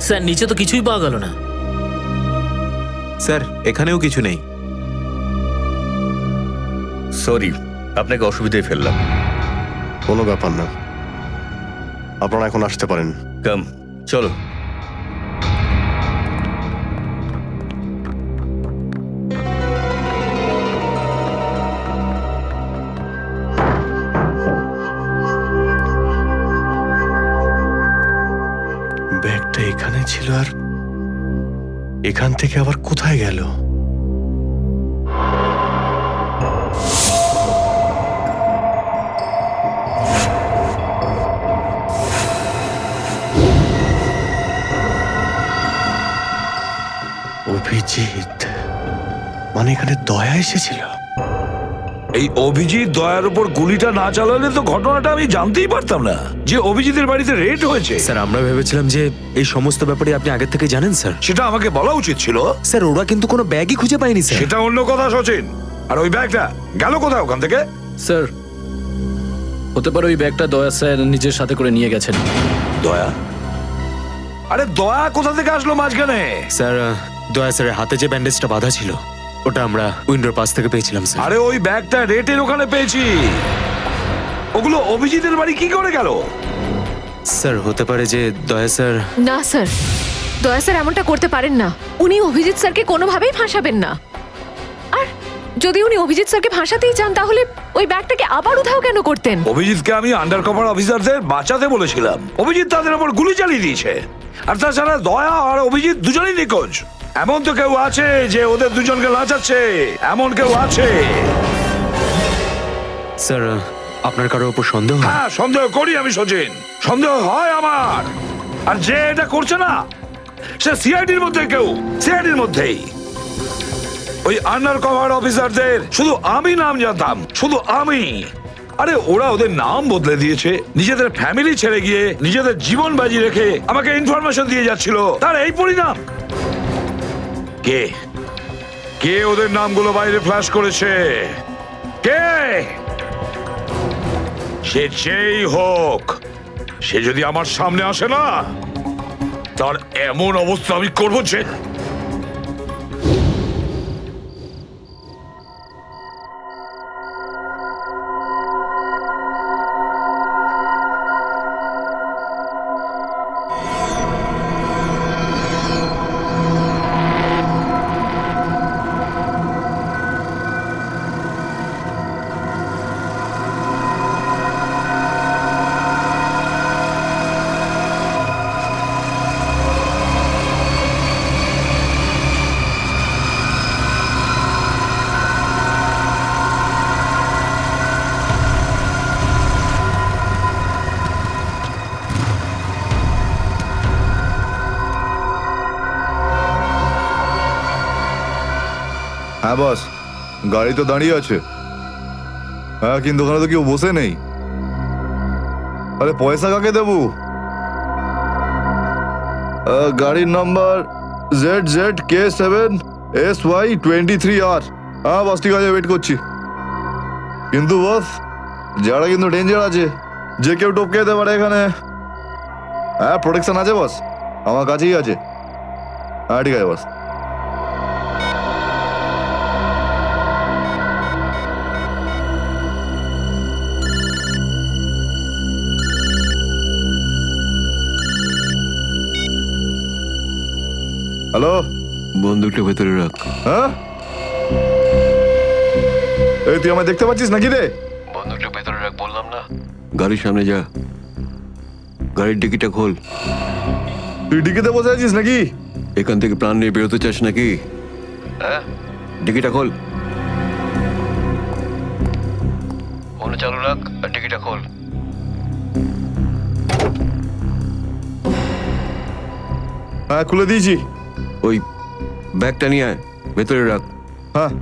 স্যার নিচে তো কিছুই পাওয়া গেল না। স্যার এখানেও কিছু নেই। সরি, আপনাকে অসুবিধায় ফেললাম। কোনো ব্যাপার না, আপনারা এখন আসতে পারেন। কাম, চলো। ব্যাগটা এখানে ছিল আর এখান থেকে আবার কোথায় গেল? অভিজিৎ মানে এখানে দয়া এসেছিল? এই অভিজিৎ দয়ার উপর গুলিটা না চালালে তো ঘটনাটা আমি জানতেই পারতাম না যে অভিজিতের বাড়িতে রেড হয়েছে। স্যার আমরা ভেবেছিলাম যে এই সমস্ত ব্যাপারে আপনি আগে থেকে জানেন স্যার। সেটা আমাকে বলা উচিত ছিল। স্যার ওরা কিন্তু কোনো ব্যাগই খুঁজে পায়নি স্যার। সেটা অন্য কথা সচিন। আর ওই ব্যাগটা গেল কোথায় ওখান থেকে? স্যার হতে পারে ওই ব্যাগটা দয়া স্যার নিজের সাথে করে নিয়ে গেছেন। দয়া? আরে দয়া কোথা থেকে আসলো মাঝখানে? স্যার দয়া স্যারের হাতে যে ব্যান্ডেজটা বাঁধা ছিল ওটা আমরা উইন্ডোর পাশ থেকে পেয়েছিলাম স্যার। আরে ওই ব্যাগটা রেটের ওখানে পেয়েছি। ওগুলো অভিজিতের বাড়ি কি করে গেল? স্যার হতে পারে যে দয়া স্যার। না স্যার, দয়া স্যার এমনটা করতে পারেন না। উনি অভিজিৎ স্যারকে কোনোভাবেই ফাঁসাবেন না। আর যদি উনি অভিজিৎ স্যারকে ফাঁসাতেই চান তাহলে ওই ব্যাগটাকে আবার উধাও কেন করতেন? অভিজিৎকে আমি আন্ডার কভার অফিসারদের বাঁচাতে বলেছিলাম, অভিজিৎ তাদের উপর গুলি চালিয়ে দিয়েছে। আর তাছাড়া দয়া আর অভিজিৎ দুজনেই নিখোঁজ। এমন তো কেউ আছে যে ওদের দুজনকে লাচাচ্ছে, এমন কেউ আছে? স্যার আপনার কারোর উপর সন্দেহ? হ্যাঁ সন্দেহ করি আমি সচিন, সন্দেহ হয় আমার। আর যে এটা করছে না সে সিআইডির মধ্যে কেউ, সিআইডির মধ্যেই। ওই আন্ডার কভার অফিসারদের শুধু আমি নাম জানতাম, শুধু আমি। আরে ওরা ওদের নাম বদলে দিয়েছে, নিজেদের ফ্যামিলি ছেড়ে গিয়ে নিজেদের জীবন বাজি রেখে আমাকে ইনফরমেশন দিয়ে যাচ্ছিল, তার এই পরিণাম। কে কে ওদের নামগুলো বাইরে ফ্ল্যাশ করেছে? কে? সে যেই হোক, সে যদি আমার সামনে আসে না, তার এমন অবস্থা আমি করবো যে হ্যাঁ বস, গাড়ি তো দাঁড়িয়ে আছে। হ্যাঁ, কিন্তু ওখানে তো কেউ বসে নেই। আরে পয়সা কাকে দেবো? গাড়ির নাম্বার ZZK7SY23R। হ্যাঁ বস, ঠিক আছে, ওয়েট করছি। কিন্তু বস, যারা কিন্তু ডেঞ্জার আছে, যে কেউ টপকে যেতে পারে এখানে। হ্যাঁ, প্রোটেকশন আছে বস, আমার কাছেই আছে। হ্যাঁ ঠিক আছে বস। হ্যালো, বন্দুকটা ভেতরে রাখ। হ্যাঁ, এই তুই আমায় দেখতে পাচ্ছিস নাকি রে? বন্দুকটা ভেতরে রাখ বললাম না। গাড়ির সামনে যা, গাড়ির ডিকিটা খোল। তুই ডিকিতে বসে আছিস নাকি? এখান থেকে প্রাণ নিয়ে বেরোতে চাস নাকি? হ্যাঁ, ডিকিটা খোল। ফোন চালু রাখ আর ডিকিটা খোল। হ্যাঁ, খুলে দিয়েছি। ওই ব্যাগটা নিয়ে আয়, ভেতরে রাখ। হ্যাঁ।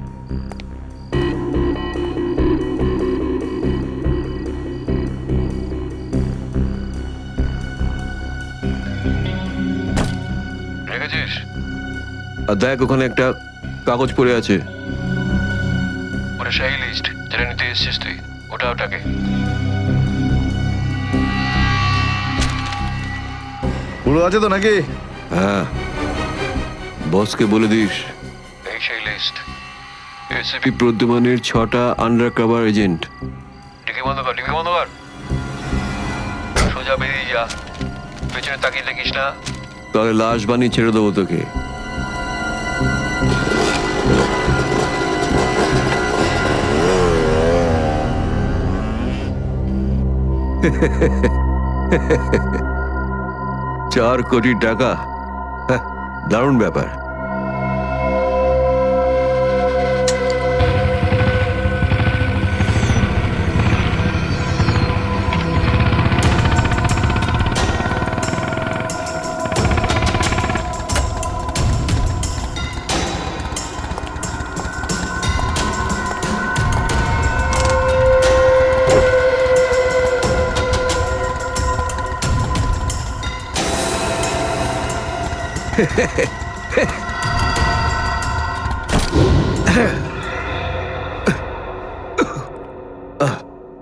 রেখেছিস? আর দেখ, ওখানে একটা কাগজ পড়ে আছে। ওটা সেই লিস্ট যেটা নিতে এসেছিস তুই। ওটাকে পুরো আছে তো নাকি? হ্যাঁ, বসকে বলে দিস এই সেই লিস্ট। এসিপি প্রদ্যুমানের 6টা আন্ডার কভার এজেন্ট। ডিকি বন্ধ কর, ডিকি বন্ধ কর। সোজা বেরিয়ে যা, পেছনে তাকিয়ে দেখিস না, তাহলে লাশ বানিয়ে ছেড়ে দেবো তোকে। $4 কোটি, দারুণ ব্যাপার।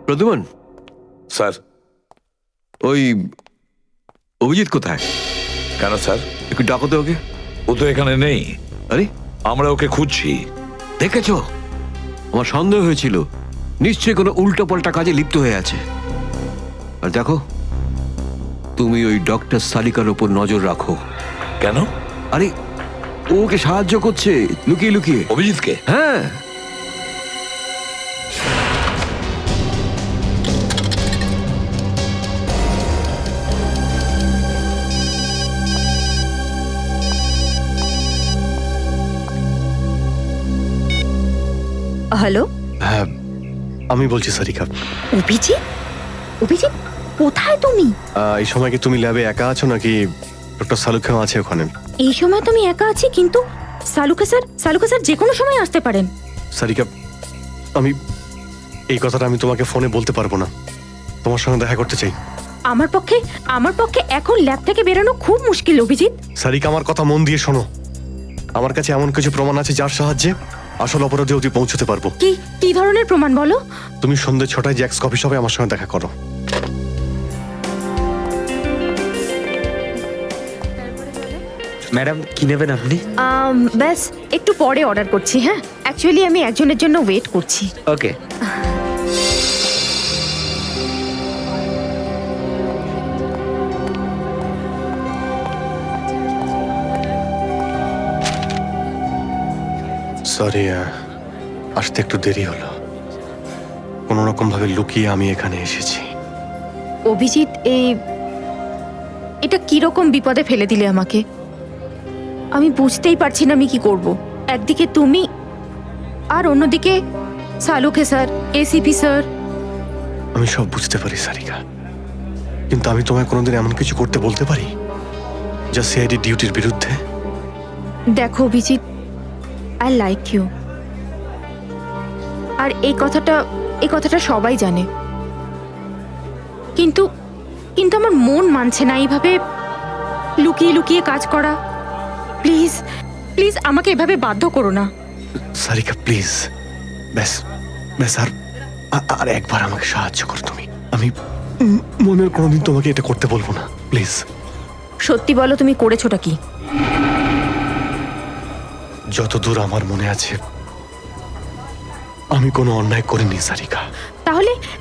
প্রদ্যুমান স্যার, ওই অভিজিৎ কোথায়? কেন স্যার? একটু ডাকো তো ওকে। ও তো এখানে নেই। আরে, আমরা ওকে খুঁজছি। দেখেছো, আমার সন্দেহ হয়েছিল নিশ্চয়ই কোনো উল্টো পাল্টা কাজে লিপ্ত হয়ে আছে। আর দেখো, তুমি ওই ডক্টর সালিকার ওপর নজর রাখো। কেন? আরে, ওকে সাহায্য করছে লুকিয়ে লুকিয়ে। অভিজিৎকে? হ্যাঁ। হ্যালো, হ্যাঁ আমি বলছি সারিকা। অভিজিৎ? অভিজিৎ, কোথায় তুমি? এই সময় কি তুমি ল্যাবে একা আছো নাকি ডক্টর সালুখাও আছে ওখানে? এই সময় তুমি একা আছি, কিন্তু সালুকা স্যার যে কোনো সময় আসতে পারেন। সারিকা, আমি এই কথাটা আমি তোমাকে ফোনে বলতে পারবো না। তোমার সঙ্গে দেখা করতে চাই। আমার পক্ষে এখন ল্যাব থেকে বেরোনো খুব মুশকিল অভিজিৎ। সারিকা, আমার কথা মন দিয়ে শোনো। আমার কাছে এমন কিছু প্রমাণ আছে যার সাহায্যে আসল অপরাধী অবধি পৌঁছতে পারবো। কি ধরনের প্রমাণ বলো? তুমি সন্ধ্যে 6টায় জ্যাক্স কফি শপে আমার সঙ্গে দেখা করো। ম্যাডাম কি নেবেন আপনি? ব্যাস একটু পরে অর্ডার করছি। হ্যাঁ, অ্যাকচুয়ালি আমি একজনের জন্য ওয়েট করছি। ওকে। সরি, আসতে একটু দেরি হলো। কোনো রকম ভাবে লুকিয়ে আমি এখানে এসেছি। অভিজিৎ, এটা কিরকম বিপদে ফেলে দিলে আমাকে। আমি বুঝতেই পারছি না আমি কি করব। একদিকে তুমি আর অন্যদিকে সালুকে স্যার, এসিপি স্যার। আমি সব বুঝতে পারি সারিকা, কিন্তু আমি তোমায় কোনোদিন এমন কিছু করতে বলতে পারি যা সিআইডি ডিউটির বিরুদ্ধে? দেখো অভিজিৎ, আই লাইক ইউ। আর এই কথাটা সবাই জানে, কিন্তু আমার মন মানছে না এইভাবে লুকিয়ে লুকিয়ে কাজ করা। প্লিজ প্লিজ আমাকে এভাবে বাধ্য করো না। সারিকা প্লিজ, ব্যাস আর একবার আমাকে সাহায্য করো তুমি। আমি মনের কোনোদিন তোমাকে এটা করতে বলবো না, প্লিজ। সত্যি বলো, তুমি করেছোটা কি? যতদূর আমার মনে আছে আমি কোনো অন্যায় করিনি সারিকা।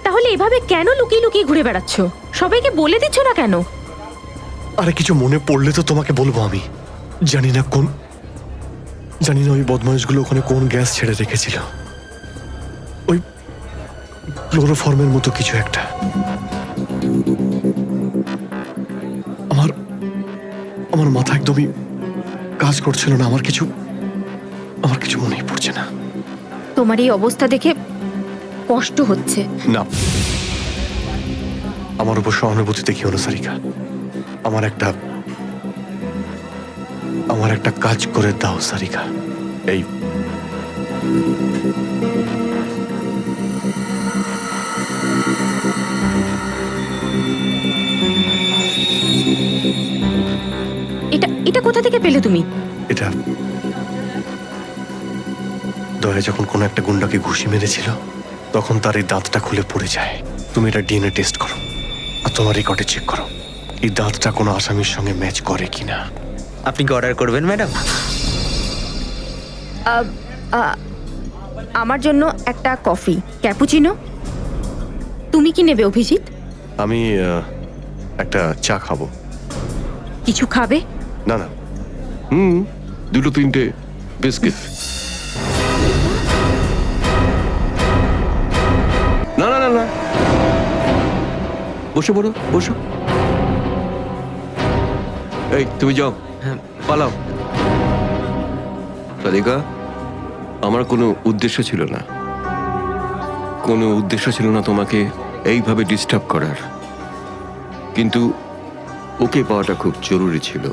তাহলে এভাবে কেন লুকিয়ে লুকিয়ে ঘুরে বেড়াচ্ছ? সবাইকে বলে দিচ্ছ না কেন? আরে কিছু মনে পড়লে তো তোমাকে বলবো। আমি জানি না ওই বদমাইশগুলো ওখানে কোন গ্যাস ছেড়ে রেখেছিল। ওই ক্লোরোফর্মের মতো কিছু একটা। আমার মাথা একদমই কাজ করছিল না। আমার কিছু মনেই পড়ছে না। তোমার এই অবস্থা দেখে কষ্ট হচ্ছে। না, আমার উপর সহানুভূতি দেখিও না সারিকা। আমার একটা কাজ করে দাও সারিকা। এই এটা কোথা থেকে পেলে তুমি? এটা দয়া যখন কোনো একটা গুন্ডাকে ঘুষি মেরেছিল তখন তার এই দাঁতটা খুলে পড়ে যায়। তুমি এটা ডিএনএ টেস্ট করো আর তোমার রেকর্ডে চেক করো এই দাঁতটা কোনো আসামির সঙ্গে ম্যাচ করে কিনা। আপনি কি অর্ডার করবেন ম্যাডাম? আমার জন্য একটা কফি ক্যাপুচিনো। তুমি কি নেবে অভিজিৎ? আমি একটা চা খাবো। কিছু খাবে? না না, দুটো তিনটে বিস্কিট। না না না না, বসে পড়ো, বসো। এই তুমি যাও, পালাও। সারিকা, আমার কোনো উদ্দেশ্য ছিল না তোমাকে এইভাবে ডিস্টার্ব করার, কিন্তু ওকে পাওয়াটা খুব জরুরি ছিল।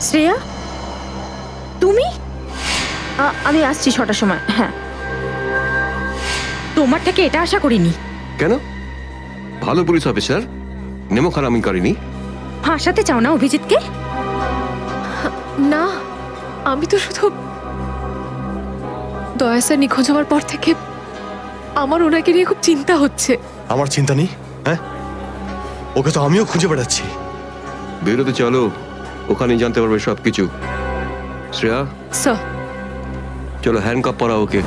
শ্রেয়া, তুমি? আমি আসছি 6টার সময়। হ্যাঁ, তোমার থেকে এটা আশা করিনি। কেন? ভালো পুলিশ অফিসার, নেমো খারাপ আমি করিনি। ফাঁসাতে চাও না অভিজিৎকে? না, আমি তো শুধু দয়া স্যার নিখোঁজ হওয়ার পর থেকে আমার ওনাকে নিয়ে খুব চিন্তা হচ্ছে। আমার চিন্তা নেই। হ্যাঁ, ওকে তো আমিও খুঁজে বেড়াচ্ছি। বেরোতে চলো, ওখানে জানতে পারবে সবকিছু। শ্রেয়া, স্যার চলো হ্যান্ডকাপ পরাও ওকে।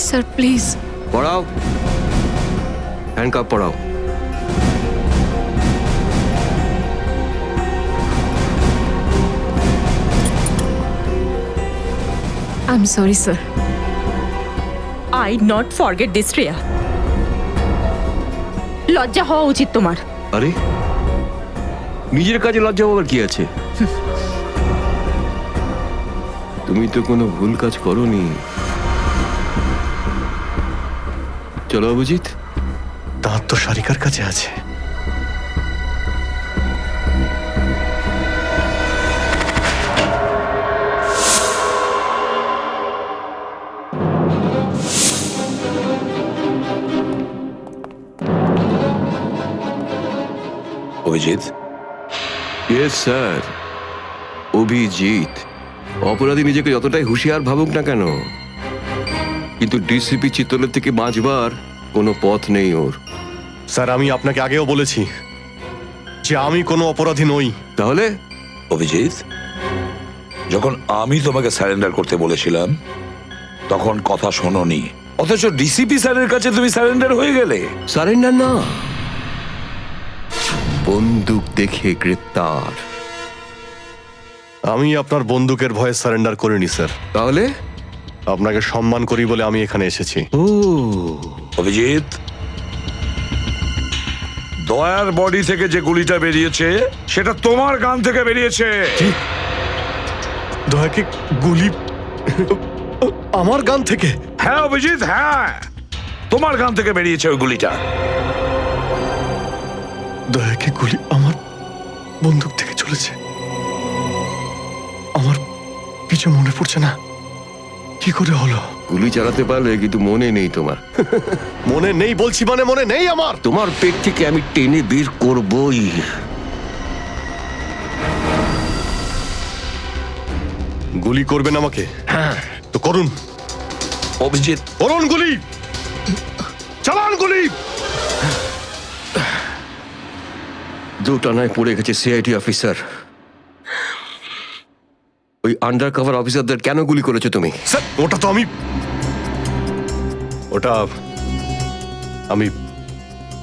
স্যার প্লিজ পড়াও, হ্যান্ডকাপ পড়াও। I am sorry sir. I not forget this Shreya. লজ্জা হওয়া উচিত তোমার। আরে, নিজের কাজে লজ্জা পাওয়ার কি আছে? তুমি তো কোনো ভুল কাজ করোনি। চলো অভিজিৎ। দাঁত তো সারিকার কাছে আছে, অভিজিৎ। Yes sir, Abhijit. অপরাধী নিজেকে যতটাই হুঁশিয়ার ভাবুক না কেন, কিন্তু ডিসিপি চিত্তলের থেকে বাঁচবার কোনো পথ নেই ওর। স্যার, আমি আপনাকে আগেও বলেছি যে আমি কোনো অপরাধী নই। তাহলে অভিজিৎ, যখন আমি তোমাকে স্যারেন্ডার করতে বলেছিলাম তখন কথা শোনোনি, অথচ ডিসিপি স্যারের কাছে তুমি স্যারেন্ডার হয়ে গেলে। সারেন্ডার না, বন্দুক দেখে গ্রেপ্তার। আমি আপনার বন্দুকের ভয়ে সারেন্ডার করিনি স্যার। তাহলে আপনাকে সম্মান করি বলে আমি এখানে এসেছি। ও অভিজিৎ, দয়ার বডি থেকে যে গুলিটা বেরিয়েছে সেটা তোমার গান থেকে বেরিয়েছে। দয়াকে গুলি আমার গান থেকে? হ্যাঁ অভিজিৎ, হ্যাঁ, তোমার গান থেকে বেরিয়েছে ওই গুলিটা। দয়াকে গুলি আমার বন্দুক থেকে চলেছে? আমার কিছু মনে পড়ছে না, কি করে হলো? গুলি চালাতে পারলে, কিন্তু মনে নেই তোমার। মনে নেই বলছি মানে মনে নেই আমার। তোমার পেট থেকে আমি টেনে বের করবই। গুলি করবেন আমাকে? হ্যাঁ তো করুন অভিজিৎ, করুন গুলি, চালান গুলি। দুটানায় পড়ে গেছে সিআইডি অফিসার। ওই আন্ডার কভার অফিসারদের কেন গুলি করেছো তুমি? স্যার, ওটা তো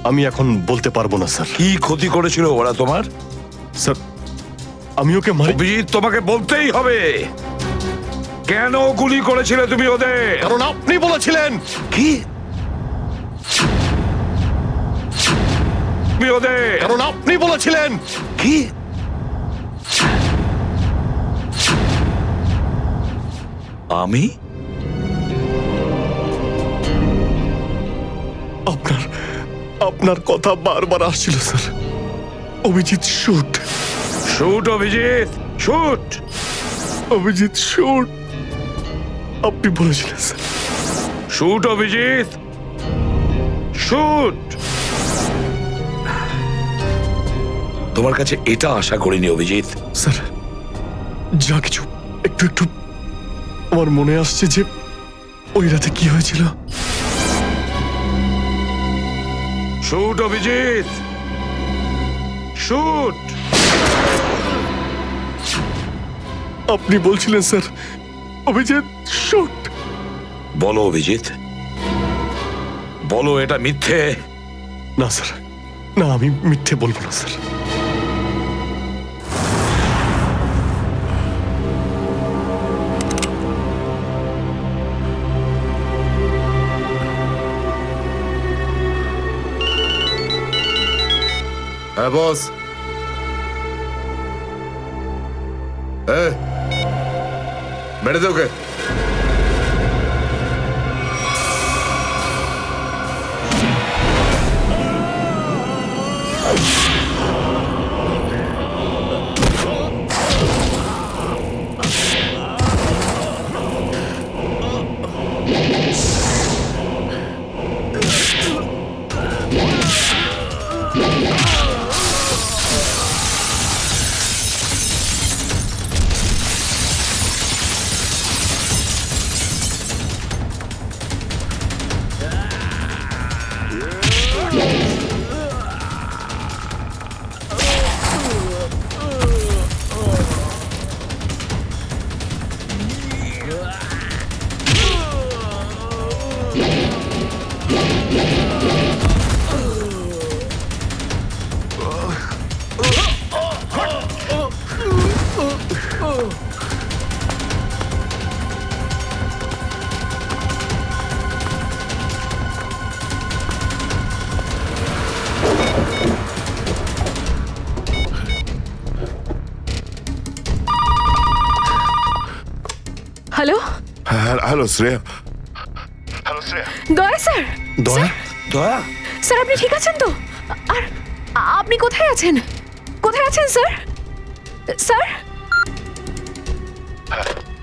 আমি এখন বলতে পারবো না স্যার। কি ক্ষতি করেছিল ওরা তোমার? স্যার, আমি ওকে মারি। অভিজিৎ, তোমাকে বলতেই হবে কেন গুলি করেছিলে তুমি ওদের। কারণ আপনি বলেছিলেন। কি? তুমি ওদের? কারণ আপনি বলেছিলেন। কি? আমি? আপনার কথা বারবার আসছিল sir. Abhijit shoot. Shoot Abhijit, shoot. Abhijit shoot, আপনি বলেছিলেন স্যার। Shoot Abhijit, shoot. তোমার কাছে এটা আশা করিনি অভিজিৎ। স্যার, যা কিছু একটু একটু আমার মনে আসছে যে ওই রাতে কি হয়েছিল। Shoot Abhijit, shoot. আপনি বলছিলেন স্যার অভিজিৎ শুট। বলো অভিজিৎ, বলো এটা মিথ্যে। না স্যার, না, আমি মিথ্যে বলবো না স্যার। হ্যাঁ বস। মেরে দে ওকে। Hello hello Shreya. Daya sir. দয়া? দয়া? স্যার, আপনি ঠিক আছেন তো? আর আপনি কোথায় আছেন? কোথায় আছেন স্যার? স্যার?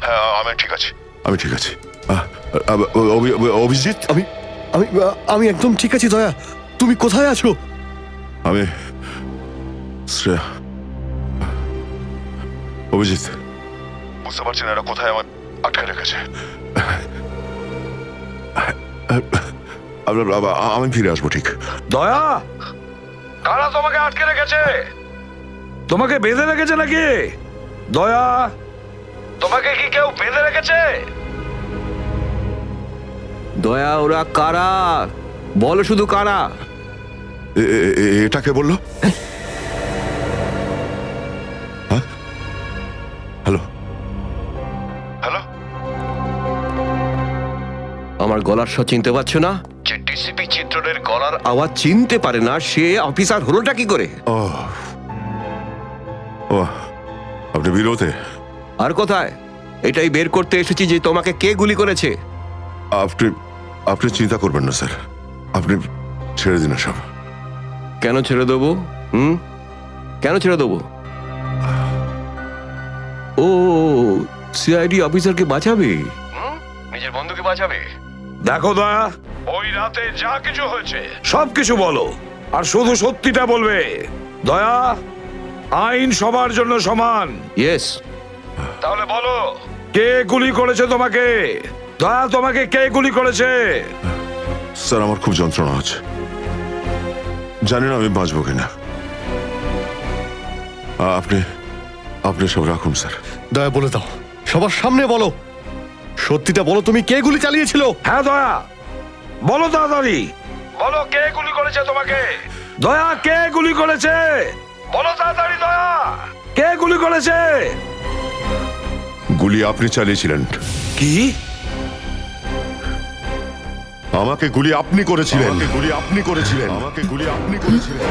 হ্যাঁ, আমি ঠিক আছি, আমি ঠিক আছি। অভিজিৎ, আমি আমি আমি একদম ঠিক আছি। দয়া, তুমি কোথায় আছো? আমি শ্রেয়া, অভিজিৎ, বুঝতে পারছি না এরা কোথায় আমার আটকে রেখেছে। আমি ফিরে আসবো ঠিক। দয়া, কারা তোমাকে আটকে রেখেছে? তোমাকে বেঁধে রেখেছে নাকি? দয়া, তোমাকে কি কেউ বেঁধে রেখেছে? দয়া, ওরা কারা? বলো শুধু কারা। এটাকে বললো? হ্যাঁ, হ্যালো হ্যালো, আমার গলার স্বর চিনতে পারছো না? যে ডিসিপি চিত্রনের গলার আওয়াজ চিনতে পারে না, সে অফিসার হলোটা কি করে? ও, আপনি বিরোধে? আর কোথায়? এটাই বের করতে এসেছি যে তোমাকে কে গুলি করেছে। আপনি চিন্তা করবেন না স্যার, আপনি ছেড়ে দিন সব। কেন ছেড়ে দেবো? কেন ছেড়ে দেবো? ও, সিআইডি অফিসারকে বাঁচাবে, নিজের বন্ধুকে বাঁচাবে। দেখো দয়া, ওই রাতে যা কিছু হয়েছে সবকিছু বলো, আর শুধু সত্যিটা বলবে। দয়া, আইন সবার জন্য সমান। ইয়েস। তাহলে বলো, কে গুলি করেছে তোমাকে? দয়া, তোমাকে কে গুলি করেছে? স্যার, আমার খুব যন্ত্রণা হচ্ছে, জানি না আমি বাঁচবো কিনা। আপনি সব রাখুন স্যার। দয়া, বলে দাও, সবার সামনে বলো, সত্যিটা বলো, তুমি কে গুলি চালিয়েছিল? হ্যাঁ দয়া, বলো তাড়াতাড়ি, বলো কে গুলি করেছে তোমাকে? দয়া, কে গুলি করেছে? বলো তাড়াতাড়ি দয়া, কে গুলি করেছে? গুলি আপনি চালিয়েছিলেন। কি? আমাকে গুলি আপনি করেছিলেন। আমাকে গুলি আপনি করেছিলেন।